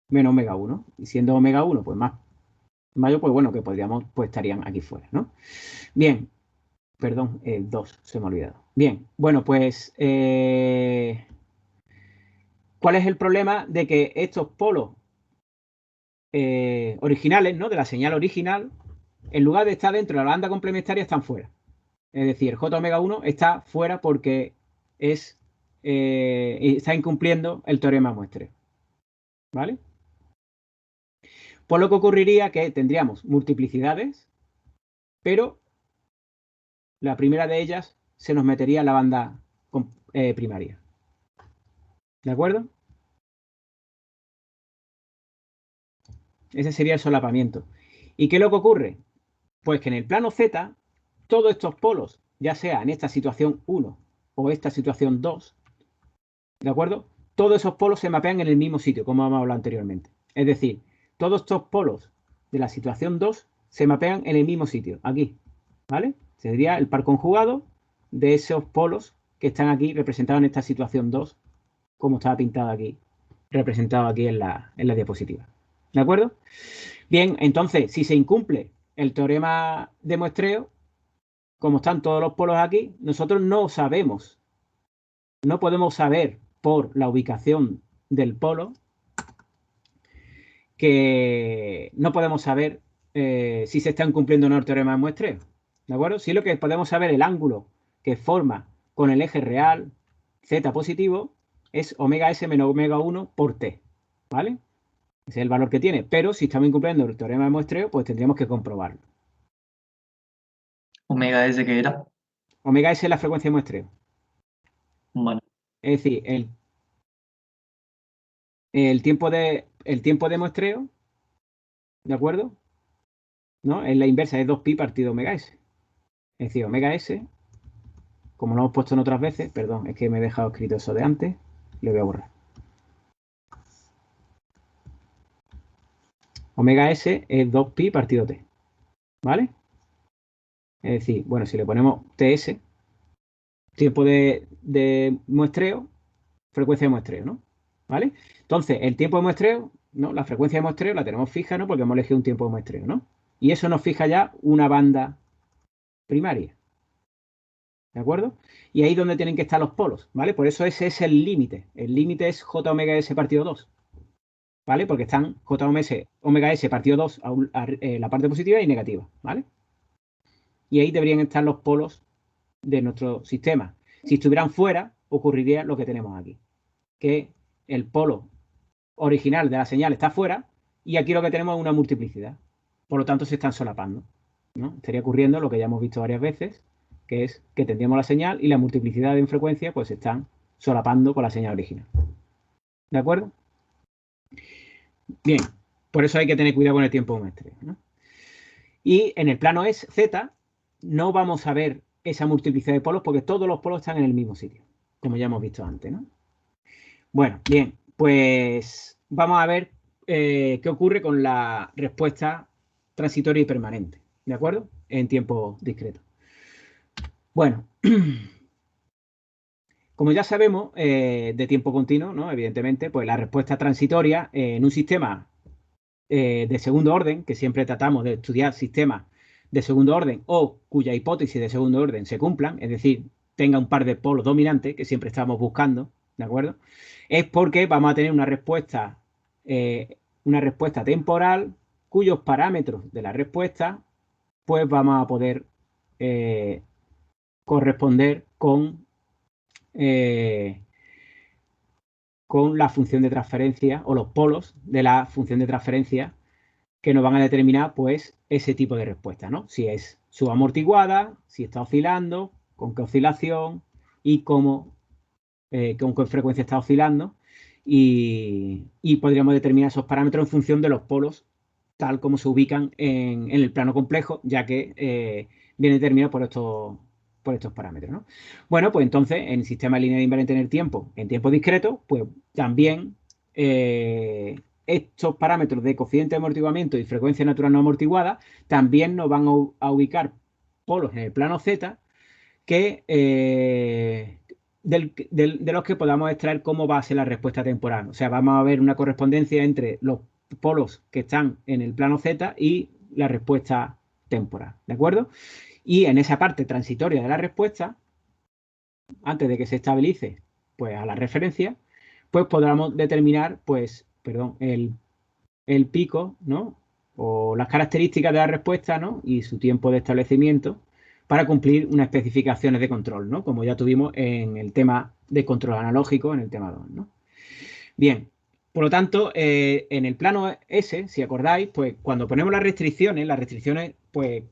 menos omega 1. Y siendo omega 1 pues más mayor, pues bueno, que podríamos, pues estarían aquí fuera, ¿no? Bien, perdón, 2, se me ha olvidado. Bien, bueno, pues ¿cuál es el problema de que estos polos originales, ¿no? De la señal original, en lugar de estar dentro de la banda complementaria, están fuera. Es decir, J omega 1 está fuera porque está incumpliendo el teorema de muestreo. ¿Vale? Por lo que ocurriría que tendríamos multiplicidades, pero la primera de ellas se nos metería en la banda primaria. ¿De acuerdo? Ese sería el solapamiento. ¿Y qué es lo que ocurre? Pues que en el plano Z, todos estos polos, ya sea en esta situación 1 o esta situación 2, ¿de acuerdo? Todos esos polos se mapean en el mismo sitio, como hemos hablado anteriormente. Es decir, todos estos polos de la situación 2 se mapean en el mismo sitio, aquí, ¿vale? Sería el par conjugado de esos polos que están aquí representados en esta situación 2, como estaba pintado aquí, representado aquí en la diapositiva. ¿De acuerdo? Bien, entonces, si se incumple el teorema de muestreo, como están todos los polos aquí, nosotros no sabemos, no podemos saber por la ubicación del polo, que no podemos saber si se está incumpliendo o no el teorema de muestreo. ¿De acuerdo? Sí, lo que podemos saber el ángulo que forma con el eje real z positivo es omega s menos omega 1 por t. ¿Vale? Ese es el valor que tiene. Pero si estamos incumpliendo el teorema de muestreo, pues tendríamos que comprobarlo. Omega S, ¿qué era? Omega s es la frecuencia de muestreo. Bueno, Es decir, el tiempo de muestreo, ¿de acuerdo? ¿No? Es la inversa, es 2pi partido omega s. Es decir, omega s, como lo hemos puesto en otras veces, perdón, es que me he dejado escrito eso de antes, lo voy a borrar. Omega s es 2pi partido t, ¿vale? Es decir, bueno, si le ponemos ts, tiempo de muestreo, frecuencia de muestreo, ¿no? ¿Vale? Entonces, el tiempo de muestreo, ¿no? La frecuencia de muestreo la tenemos fija, ¿no? Porque hemos elegido un tiempo de muestreo, ¿no? Y eso nos fija ya una banda primaria. ¿De acuerdo? Y ahí es donde tienen que estar los polos, ¿vale? Por eso ese es el límite. El límite es j omega s partido 2. ¿Vale? Porque están j omega s partido 2 a la parte positiva y negativa, ¿vale? Y ahí deberían estar los polos de nuestro sistema. Si estuvieran fuera, ocurriría lo que tenemos aquí, que el polo original de la señal está fuera y aquí lo que tenemos es una multiplicidad. Por lo tanto, se están solapando, ¿no? Estaría ocurriendo lo que ya hemos visto varias veces, que es que tendríamos la señal y la multiplicidad en frecuencia pues se están solapando con la señal original. ¿De acuerdo? Bien, por eso hay que tener cuidado con el tiempo de muestreo, ¿no? Y en el plano Z no vamos a ver esa multiplicidad de polos porque todos los polos están en el mismo sitio, como ya hemos visto antes, ¿no? Bueno, bien, pues vamos a ver qué ocurre con la respuesta transitoria y permanente, ¿de acuerdo? En tiempo discreto. Bueno, como ya sabemos, de tiempo continuo, ¿no? Evidentemente, pues la respuesta transitoria en un sistema de segundo orden, que siempre tratamos de estudiar sistemas de segundo orden o cuya hipótesis de segundo orden se cumplan, es decir, tenga un par de polos dominantes, que siempre estamos buscando, ¿de acuerdo? Es porque vamos a tener una respuesta temporal cuyos parámetros de la respuesta pues vamos a poder corresponder con la función de transferencia o los polos de la función de transferencia que nos van a determinar pues ese tipo de respuesta, ¿no? Si es subamortiguada, si está oscilando, con qué oscilación y con qué frecuencia está oscilando y podríamos determinar esos parámetros en función de los polos tal como se ubican en el plano complejo, ya que viene determinado por estos parámetros, ¿no? Bueno, pues entonces en el sistema de línea de invariante en el tiempo, en tiempo discreto, pues también estos parámetros de coeficiente de amortiguamiento y frecuencia natural no amortiguada también nos van a ubicar polos en el plano Z que, de los que podamos extraer cómo va a ser la respuesta temporal. O sea, vamos a ver una correspondencia entre los polos que están en el plano Z y la respuesta temporal, ¿de acuerdo? Y en esa parte transitoria de la respuesta, antes de que se estabilice pues a la referencia, pues podamos determinar pues, perdón, el pico, ¿no? O las características de la respuesta, ¿no? Y su tiempo de establecimiento para cumplir unas especificaciones de control, ¿no? Como ya tuvimos en el tema de control analógico, en el tema 2, ¿no? Bien, por lo tanto, en el plano S, si acordáis, pues cuando ponemos las restricciones, pues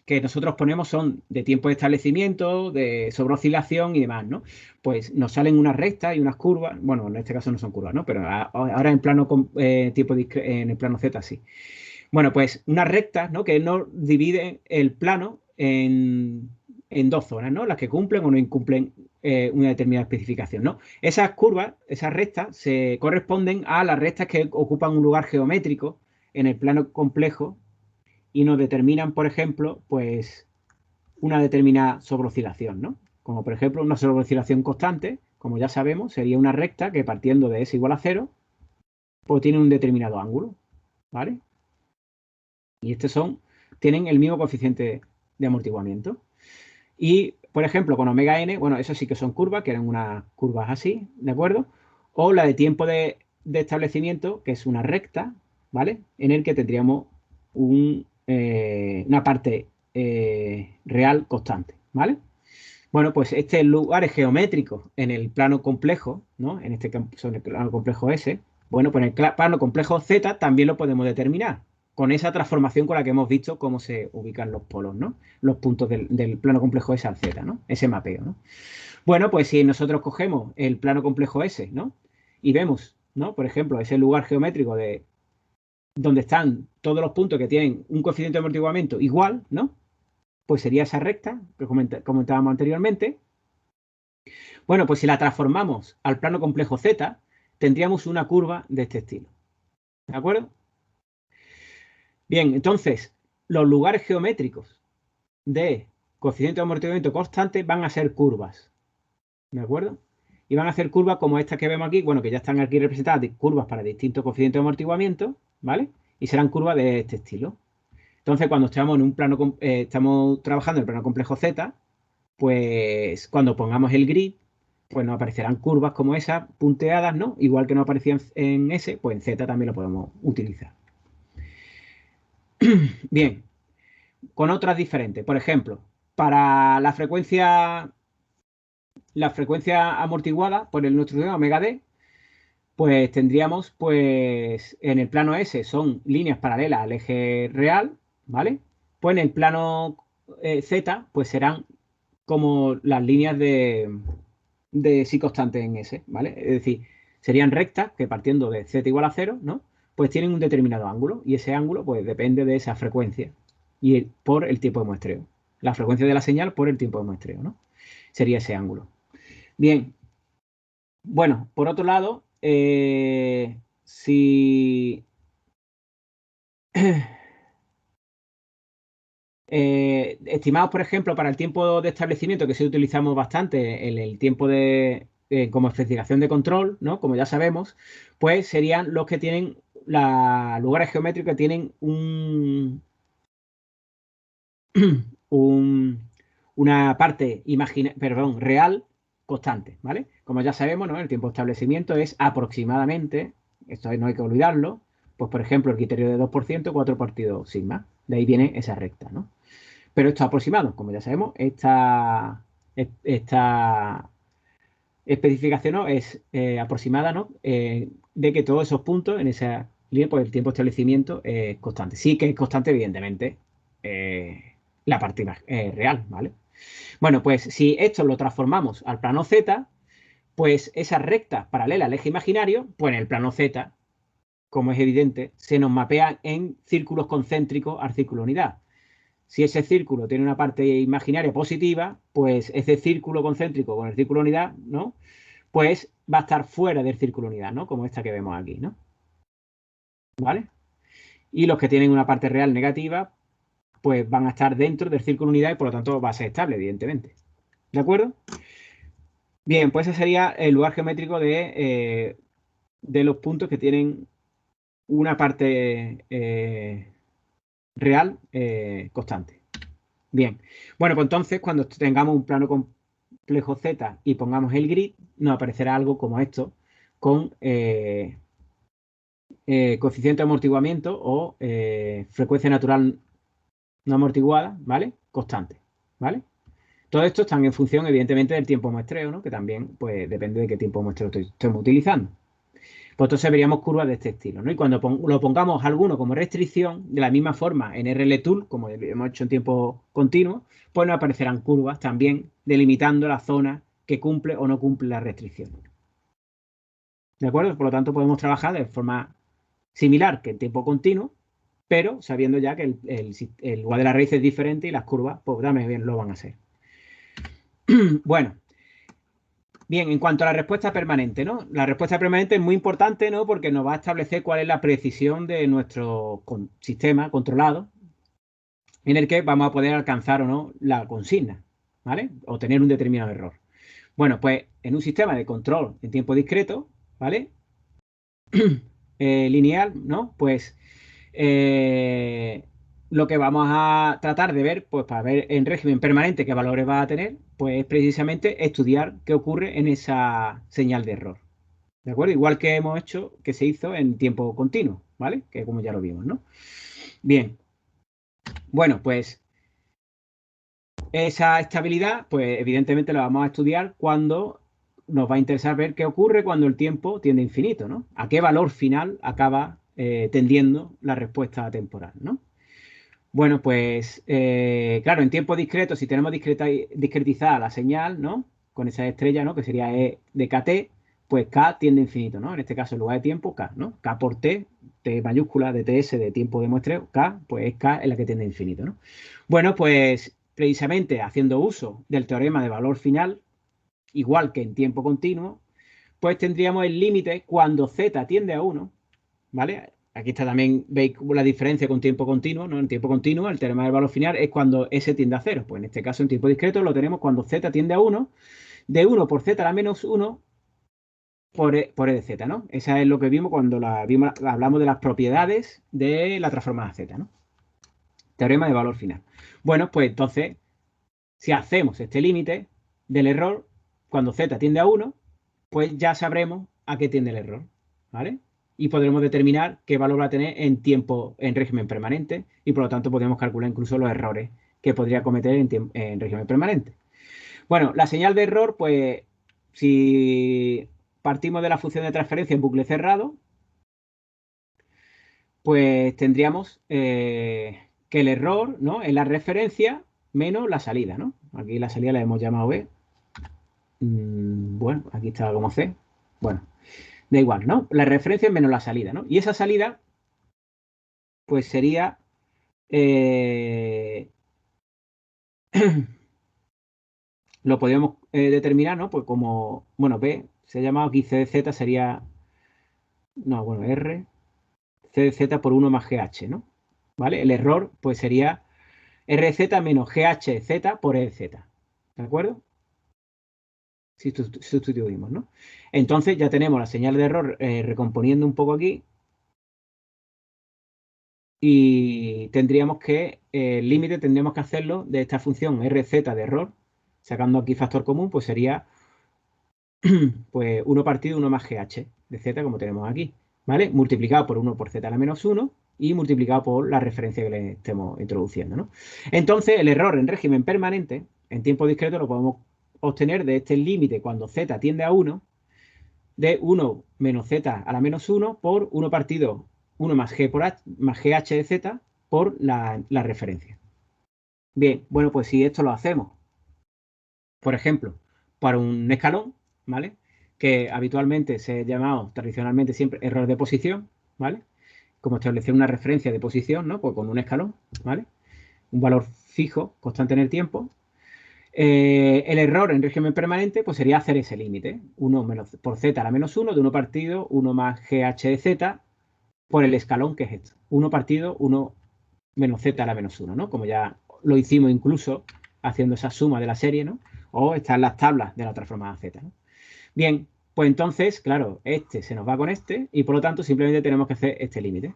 que nosotros ponemos son de tiempo de establecimiento, de sobreoscilación y demás, ¿no? Pues nos salen unas rectas y unas curvas. Bueno, en este caso no son curvas, ¿no? Pero ahora en plano en el plano Z sí. Bueno, pues unas rectas, ¿no? Que nos dividen el plano en dos zonas, ¿no? Las que cumplen o no incumplen una determinada especificación, ¿no? Esas curvas, esas rectas, se corresponden a las rectas que ocupan un lugar geométrico en el plano complejo y nos determinan, por ejemplo, pues una determinada sobreoscilación, ¿no? Como por ejemplo una sobreoscilación constante, como ya sabemos, sería una recta que partiendo de S igual a 0, pues tiene un determinado ángulo, ¿vale? Y tienen el mismo coeficiente de amortiguamiento. Y, por ejemplo, con omega n, bueno, eso sí que son curvas, que eran unas curvas así, ¿de acuerdo? O la de tiempo de establecimiento, que es una recta, ¿vale? En el que tendríamos una parte real constante, ¿vale? Bueno, pues este lugares geométricos en el plano complejo, ¿no? En este caso, en el plano complejo S, bueno, pues en el plano complejo Z también lo podemos determinar con esa transformación con la que hemos visto cómo se ubican los polos, ¿no? Los puntos del plano complejo S al Z, ¿no? Ese mapeo, ¿no? Bueno, pues si nosotros cogemos el plano complejo S, ¿no? Y vemos, ¿no? Por ejemplo, ese lugar geométrico de donde están todos los puntos que tienen un coeficiente de amortiguamiento igual, ¿no? Pues sería esa recta que comentábamos anteriormente. Bueno, pues si la transformamos al plano complejo Z, tendríamos una curva de este estilo. ¿De acuerdo? Bien, entonces, los lugares geométricos de coeficiente de amortiguamiento constante van a ser curvas. ¿De acuerdo? Y van a ser curvas como estas que vemos aquí, bueno, que ya están aquí representadas, curvas para distintos coeficientes de amortiguamiento, ¿vale? Y serán curvas de este estilo. Entonces, cuando estamos en un plano, estamos trabajando en el plano complejo Z, pues cuando pongamos el grid, pues nos aparecerán curvas como esas, punteadas, ¿no? Igual que nos aparecían en S, pues en Z también lo podemos utilizar. Bien, con otras diferentes. Por ejemplo, para la frecuencia la frecuencia amortiguada por nuestro sistema omega d, pues tendríamos, pues en el plano S son líneas paralelas al eje real, ¿vale? Pues en el plano Z, pues serán como las líneas de psi constante en S, ¿vale? Es decir, serían rectas que partiendo de Z igual a 0, ¿no? Pues tienen un determinado ángulo y ese ángulo pues depende de esa frecuencia y por el tiempo de muestreo. La frecuencia de la señal por el tiempo de muestreo, ¿no? Sería ese ángulo. Bien. Bueno, por otro lado, si estimados, por ejemplo, para el tiempo de establecimiento, que sí utilizamos bastante en el tiempo como especificación de control, ¿no? Como ya sabemos, pues serían los que tienen lugares geométricos que tienen una parte real constante, ¿vale? Como ya sabemos, ¿no? El tiempo de establecimiento es aproximadamente, esto no hay que olvidarlo, pues por ejemplo el criterio de 2%, 4 partido sigma. De ahí viene esa recta, ¿no? Pero esto es aproximado, como ya sabemos, esta especificación, ¿no? Es aproximada, ¿no? De que todos esos puntos en esa línea, pues el tiempo de establecimiento es constante. Sí que es constante, evidentemente, la parte real, ¿vale? Bueno, pues si esto lo transformamos al plano Z, pues esa recta paralela al eje imaginario, pues en el plano Z, como es evidente, se nos mapea en círculos concéntricos al círculo unidad. Si ese círculo tiene una parte imaginaria positiva, pues ese círculo concéntrico con el círculo unidad, ¿no? Pues va a estar fuera del círculo unidad, ¿no? Como esta que vemos aquí, ¿no? ¿Vale? Y los que tienen una parte real negativa, pues van a estar dentro del círculo unidad y por lo tanto va a ser estable, evidentemente. ¿De acuerdo? Bien, pues ese sería el lugar geométrico de los puntos que tienen una parte real constante. Bien, bueno, pues entonces cuando tengamos un plano complejo Z y pongamos el grid, nos aparecerá algo como esto, con coeficiente de amortiguamiento o frecuencia natural no amortiguada, ¿vale? Constante, ¿vale? Todo esto están en función, evidentemente, del tiempo de muestreo, ¿no? Que también, pues, depende de qué tiempo de muestreo estemos utilizando. Pues entonces veríamos curvas de este estilo, ¿no? Y cuando lo pongamos alguno como restricción, de la misma forma en RLTool, como hemos hecho en tiempo continuo, pues nos aparecerán curvas también delimitando la zona que cumple o no cumple la restricción. ¿De acuerdo? Por lo tanto, podemos trabajar de forma similar que en tiempo continuo, pero sabiendo ya que el lugar de la raíz es diferente y las curvas, pues también bien lo van a ser. Bueno. Bien, en cuanto a la respuesta permanente, ¿no? La respuesta permanente es muy importante, ¿no? Porque nos va a establecer cuál es la precisión de nuestro sistema controlado en el que vamos a poder alcanzar o no la consigna, ¿vale? O tener un determinado error. Bueno, pues en un sistema de control en tiempo discreto, ¿vale? Lineal, ¿no? Pues lo que vamos a tratar de ver, pues para ver en régimen permanente qué valores va a tener, pues es precisamente estudiar qué ocurre en esa señal de error. ¿De acuerdo? Igual que hemos hecho, que se hizo en tiempo continuo, ¿vale? Que como ya lo vimos, ¿no? Bien. Bueno, pues esa estabilidad, pues evidentemente la vamos a estudiar cuando nos va a interesar ver qué ocurre cuando el tiempo tiende a infinito, ¿no? A qué valor final acaba tendiendo la respuesta temporal, ¿no? Bueno, pues claro, en tiempo discreto, si tenemos discretizada la señal, ¿no? Con esa estrella, ¿no? Que sería E de KT, pues K tiende a infinito, ¿no? En este caso, en lugar de tiempo, K, ¿no? K por T, T mayúscula de TS de tiempo de muestreo, K, pues es K en la que tiende a infinito, ¿no? Bueno, pues precisamente haciendo uso del teorema de valor final, igual que en tiempo continuo, pues tendríamos el límite cuando Z tiende a 1, ¿vale? Aquí está también, veis la diferencia con tiempo continuo, ¿no? En tiempo continuo, el teorema del valor final es cuando S tiende a 0. Pues en este caso, en tiempo discreto, lo tenemos cuando Z tiende a 1, de 1 por Z a la menos 1 por E de Z, ¿no? Esa es lo que vimos cuando hablamos de las propiedades de la transformada Z, ¿no? Teorema de valor final. Bueno, pues entonces, si hacemos este límite del error, cuando Z tiende a 1, pues ya sabremos a qué tiende el error, ¿vale? Y podremos determinar qué valor va a tener en tiempo, en régimen permanente, y por lo tanto podemos calcular incluso los errores que podría cometer en régimen permanente. Bueno, la señal de error, pues si partimos de la función de transferencia en bucle cerrado, pues tendríamos que el error, ¿no?, es la referencia menos la salida, ¿no? Aquí la salida la hemos llamado B. Bueno, aquí está como C. Bueno, da igual, ¿no? La referencia es menos la salida, ¿no? Y esa salida, pues sería... lo podríamos determinar, ¿no? Pues como, bueno, B se ha llamado aquí C de Z sería, no, bueno, R, C de Z por 1 más GH, ¿no? ¿Vale? El error, pues sería RZ menos GHZ por EZ, ¿de acuerdo? Si sustituimos, ¿no? Entonces ya tenemos la señal de error recomponiendo un poco aquí y tendríamos que, el límite tendríamos que hacerlo de esta función RZ de error, sacando aquí factor común, pues sería pues 1 partido 1 más GH de Z, como tenemos aquí, ¿vale? Multiplicado por 1 por Z a la menos 1 y multiplicado por la referencia que le estemos introduciendo, ¿no? Entonces, el error en régimen permanente, en tiempo discreto, lo podemos obtener de este límite cuando Z tiende a 1, de 1 menos Z a la menos 1 por 1 partido 1 más G por H, más GH de Z por la referencia. Bien, bueno, pues si esto lo hacemos, por ejemplo, para un escalón, ¿vale? Que habitualmente se ha llamado tradicionalmente siempre error de posición, ¿vale? Como establecer una referencia de posición, ¿no? Pues con un escalón, ¿vale? Un valor fijo, constante en el tiempo. El error en régimen permanente, pues sería hacer ese límite. 1 menos por Z a la menos 1 de 1 partido 1 más GH de Z por el escalón que es esto. 1 partido 1 menos Z a la menos 1, ¿no? Como ya lo hicimos incluso haciendo esa suma de la serie, ¿no? O están las tablas de la transformada Z, ¿no? Bien, pues entonces, claro, este se nos va con este y por lo tanto simplemente tenemos que hacer este límite.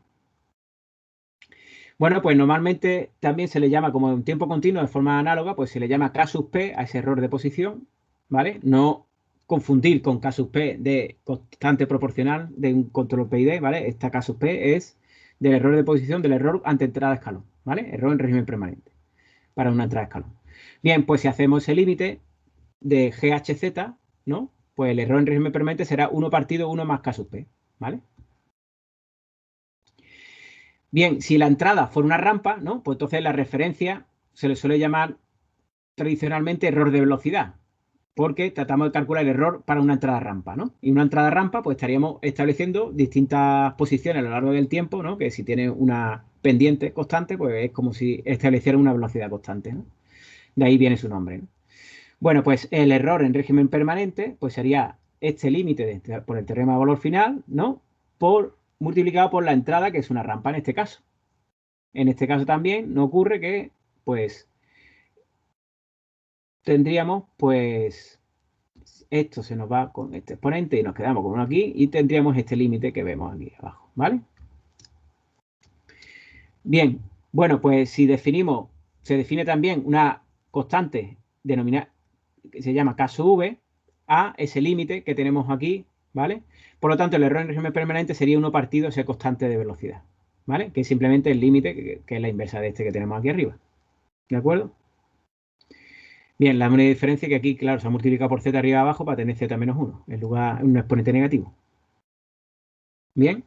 Bueno, pues normalmente también se le llama, como en tiempo continuo de forma análoga, pues se le llama K sub P a ese error de posición, ¿vale? No confundir con K sub P de constante proporcional de un control PID, ¿vale? Esta K sub P es del error de posición del error ante entrada de escalón, ¿vale? Error en régimen permanente para una entrada de escalón. Bien, pues si hacemos ese límite de GHZ, ¿no? Pues el error en régimen permanente será 1 partido 1 más K sub P, ¿vale? Bien, si la entrada fuera una rampa, ¿no? Pues entonces la referencia se le suele llamar tradicionalmente error de velocidad, porque tratamos de calcular el error para una entrada rampa, ¿no? Y una entrada rampa, pues estaríamos estableciendo distintas posiciones a lo largo del tiempo, ¿no? Que si tiene una pendiente constante, pues es como si estableciera una velocidad constante, ¿no? De ahí viene su nombre, ¿no? Bueno, pues el error en régimen permanente, pues sería este límite por el teorema de valor final, ¿no? Multiplicado por la entrada, que es una rampa en este caso. En este caso también no ocurre que, pues, tendríamos, pues, esto se nos va con este exponente y nos quedamos con uno aquí y tendríamos este límite que vemos aquí abajo, ¿vale? Bien, bueno, pues si definimos, se define también una constante denominada, que se llama K sub V, a ese límite que tenemos aquí, ¿vale? Por lo tanto, el error en régimen permanente sería 1 partido ese constante de velocidad, ¿vale? Que es simplemente el límite, que es la inversa de este que tenemos aquí arriba, ¿de acuerdo? Bien, la única diferencia es que aquí, claro, se ha multiplicado por z arriba y abajo para tener z menos 1, en lugar de un exponente negativo. Bien,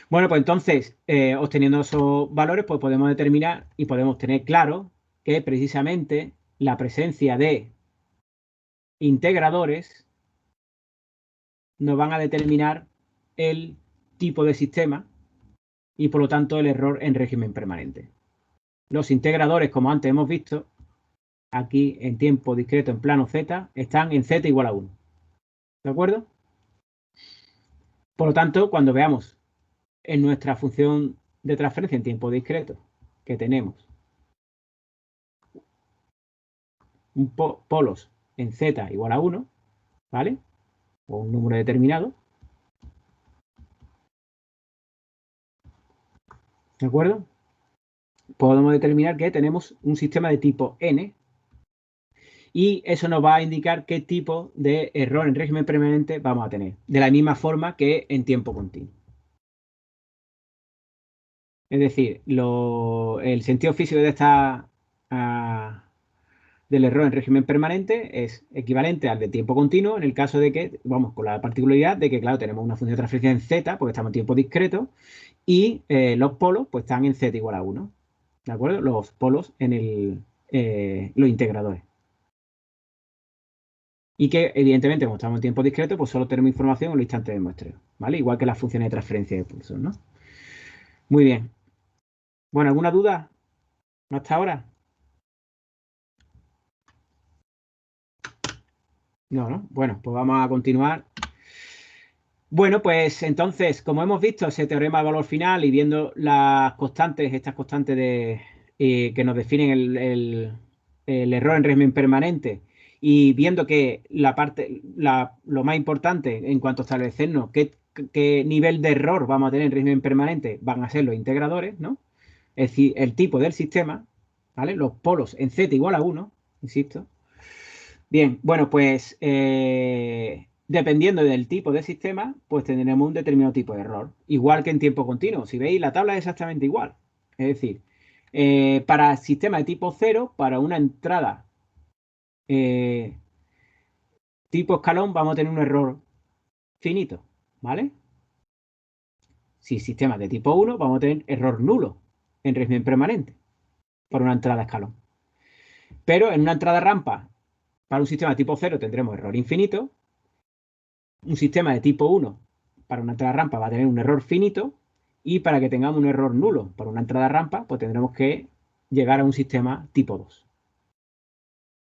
bueno, pues entonces, obteniendo esos valores, pues podemos determinar y podemos tener claro que precisamente la presencia de integradores nos van a determinar el tipo de sistema y por lo tanto el error en régimen permanente. Los integradores, como antes hemos visto, aquí en tiempo discreto en plano z, están en z igual a 1. ¿De acuerdo? Por lo tanto, cuando veamos en nuestra función de transferencia en tiempo discreto que tenemos polos en z igual a 1, ¿vale? O un número determinado, ¿de acuerdo? Podemos determinar que tenemos un sistema de tipo n y eso nos va a indicar qué tipo de error en régimen permanente vamos a tener, de la misma forma que en tiempo continuo. Es decir, el sentido físico de del error en régimen permanente es equivalente al de tiempo continuo en el caso de que, vamos, con la particularidad de que, claro, tenemos una función de transferencia en z porque estamos en tiempo discreto y los polos pues están en z igual a 1. ¿De acuerdo? Los polos en los integradores. Y que, evidentemente, como estamos en tiempo discreto, pues solo tenemos información en los instantes de muestreo, ¿vale? Igual que las funciones de transferencia de pulsos, ¿no? Muy bien. Bueno, ¿alguna duda hasta ahora? No, ¿no? Bueno, pues vamos a continuar. Bueno, pues entonces, como hemos visto ese teorema de valor final y viendo las constantes, estas constantes que nos definen el error en régimen permanente y viendo que lo más importante en cuanto a establecernos qué nivel de error vamos a tener en régimen permanente van a ser los integradores, ¿no? Es decir, el tipo del sistema, ¿vale? Los polos en z igual a 1, insisto. Bien, bueno, pues dependiendo del tipo de sistema, pues tendremos un determinado tipo de error. Igual que en tiempo continuo. Si veis, la tabla es exactamente igual. Es decir, para sistema de tipo 0, para una entrada eh, tipo escalón, vamos a tener un error finito, ¿vale? Si sistema de tipo 1, vamos a tener error nulo en régimen permanente por una entrada escalón. Pero en una entrada rampa, para un sistema de tipo 0 tendremos error infinito. Un sistema de tipo 1 para una entrada rampa va a tener un error finito y para que tengamos un error nulo para una entrada rampa, pues tendremos que llegar a un sistema tipo 2.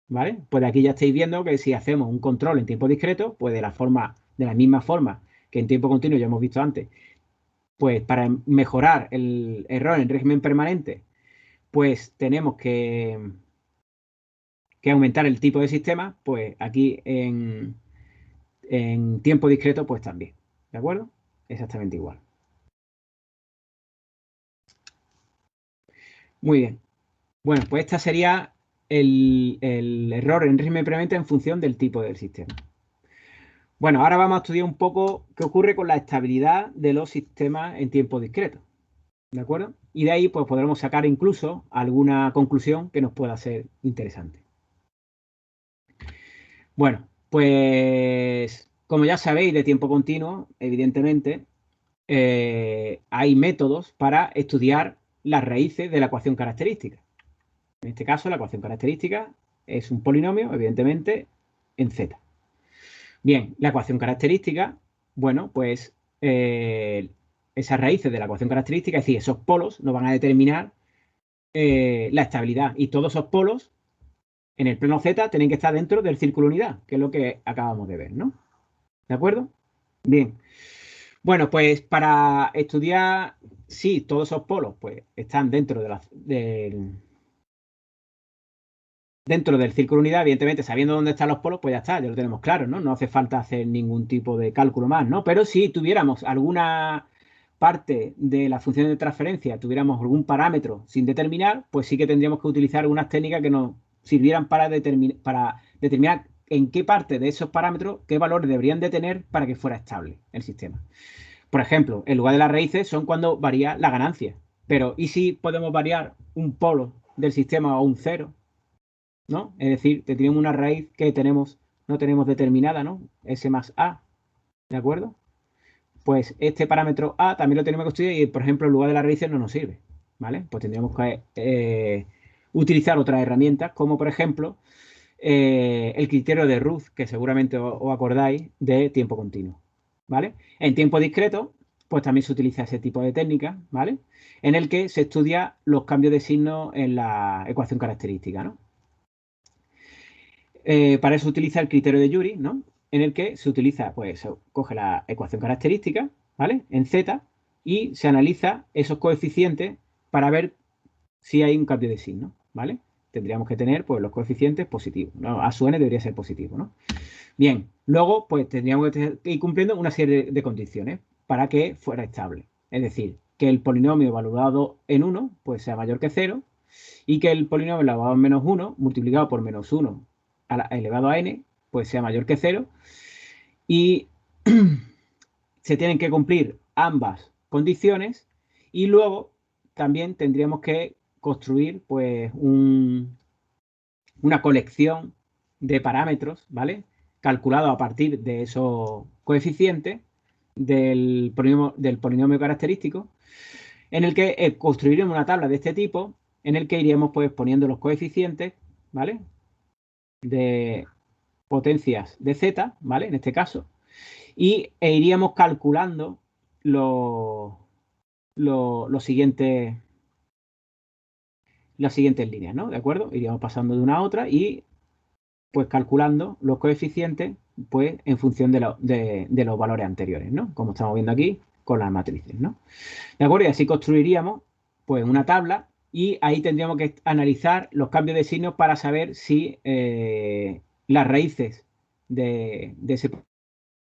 ¿Vale? Pues de aquí ya estáis viendo que si hacemos un control en tiempo discreto, pues de la misma forma que en tiempo continuo ya hemos visto antes, pues para mejorar el error en régimen permanente, pues tenemos que aumentar el tipo de sistema, pues aquí en tiempo discreto, pues también. ¿De acuerdo? Exactamente igual. Muy bien. Bueno, pues esta sería el error en régimen permanente en función del tipo del sistema. Bueno, ahora vamos a estudiar un poco qué ocurre con la estabilidad de los sistemas en tiempo discreto. ¿De acuerdo? Y de ahí pues podremos sacar incluso alguna conclusión que nos pueda ser interesante. Bueno, pues como ya sabéis de tiempo continuo, evidentemente, hay métodos para estudiar las raíces de la ecuación característica. En este caso, la ecuación característica es un polinomio, evidentemente, en Z. Bien, la ecuación característica, bueno, pues esas raíces de la ecuación característica, es decir, esos polos nos van a determinar la estabilidad. Y todos esos polos en el plano Z tienen que estar dentro del círculo unidad, que es lo que acabamos de ver, ¿no? ¿De acuerdo? Bien. Bueno, pues para estudiar si todos esos polos pues, están dentro dentro del círculo unidad, evidentemente, sabiendo dónde están los polos, pues ya está, ya lo tenemos claro, ¿no? No hace falta hacer ningún tipo de cálculo más, ¿no? Pero si tuviéramos alguna parte de la función de transferencia, tuviéramos algún parámetro sin determinar, pues sí que tendríamos que utilizar algunas técnicas que nos sirvieran para determinar en qué parte de esos parámetros, qué valores deberían de tener para que fuera estable el sistema. Por ejemplo, en lugar de las raíces son cuando varía la ganancia. Pero, ¿y si podemos variar un polo del sistema a un cero? ¿No? Es decir, que tenemos una raíz que no tenemos determinada, ¿no? S más A, ¿de acuerdo? Pues este parámetro A también lo tenemos que estudiar y, por ejemplo, en lugar de las raíces no nos sirve, ¿vale? Pues tendríamos que utilizar otras herramientas, como por ejemplo el criterio de Ruth, que seguramente os acordáis, de tiempo continuo, ¿vale? En tiempo discreto, pues también se utiliza ese tipo de técnica, ¿vale? En el que se estudia los cambios de signo en la ecuación característica, ¿no? Para eso utiliza el criterio de Yuri, ¿no? En el que se utiliza, pues, se coge la ecuación característica, ¿vale? En Z, y se analiza esos coeficientes para ver si hay un cambio de signo, ¿vale? Tendríamos que tener, pues, los coeficientes positivos, ¿no? A su n debería ser positivo, ¿no? Bien, luego, pues, tendríamos que ir cumpliendo una serie de condiciones para que fuera estable. Es decir, que el polinomio evaluado en 1, pues, sea mayor que 0, y que el polinomio elevado en menos 1 multiplicado por menos 1 elevado a n, pues sea mayor que 0. Y se tienen que cumplir ambas condiciones y luego también tendríamos que construir pues una colección de parámetros, ¿vale? Calculado a partir de esos coeficientes del polinomio característico, en el que construiremos una tabla de este tipo, en el que iríamos pues poniendo los coeficientes, ¿vale? De potencias de z, ¿vale? En este caso, e iríamos calculando las siguientes líneas, ¿no? ¿De acuerdo? Iríamos pasando de una a otra y pues calculando los coeficientes pues en función de los valores anteriores, ¿no? Como estamos viendo aquí con las matrices, ¿no? ¿De acuerdo? Y así construiríamos pues una tabla y ahí tendríamos que analizar los cambios de signos para saber si las raíces de ese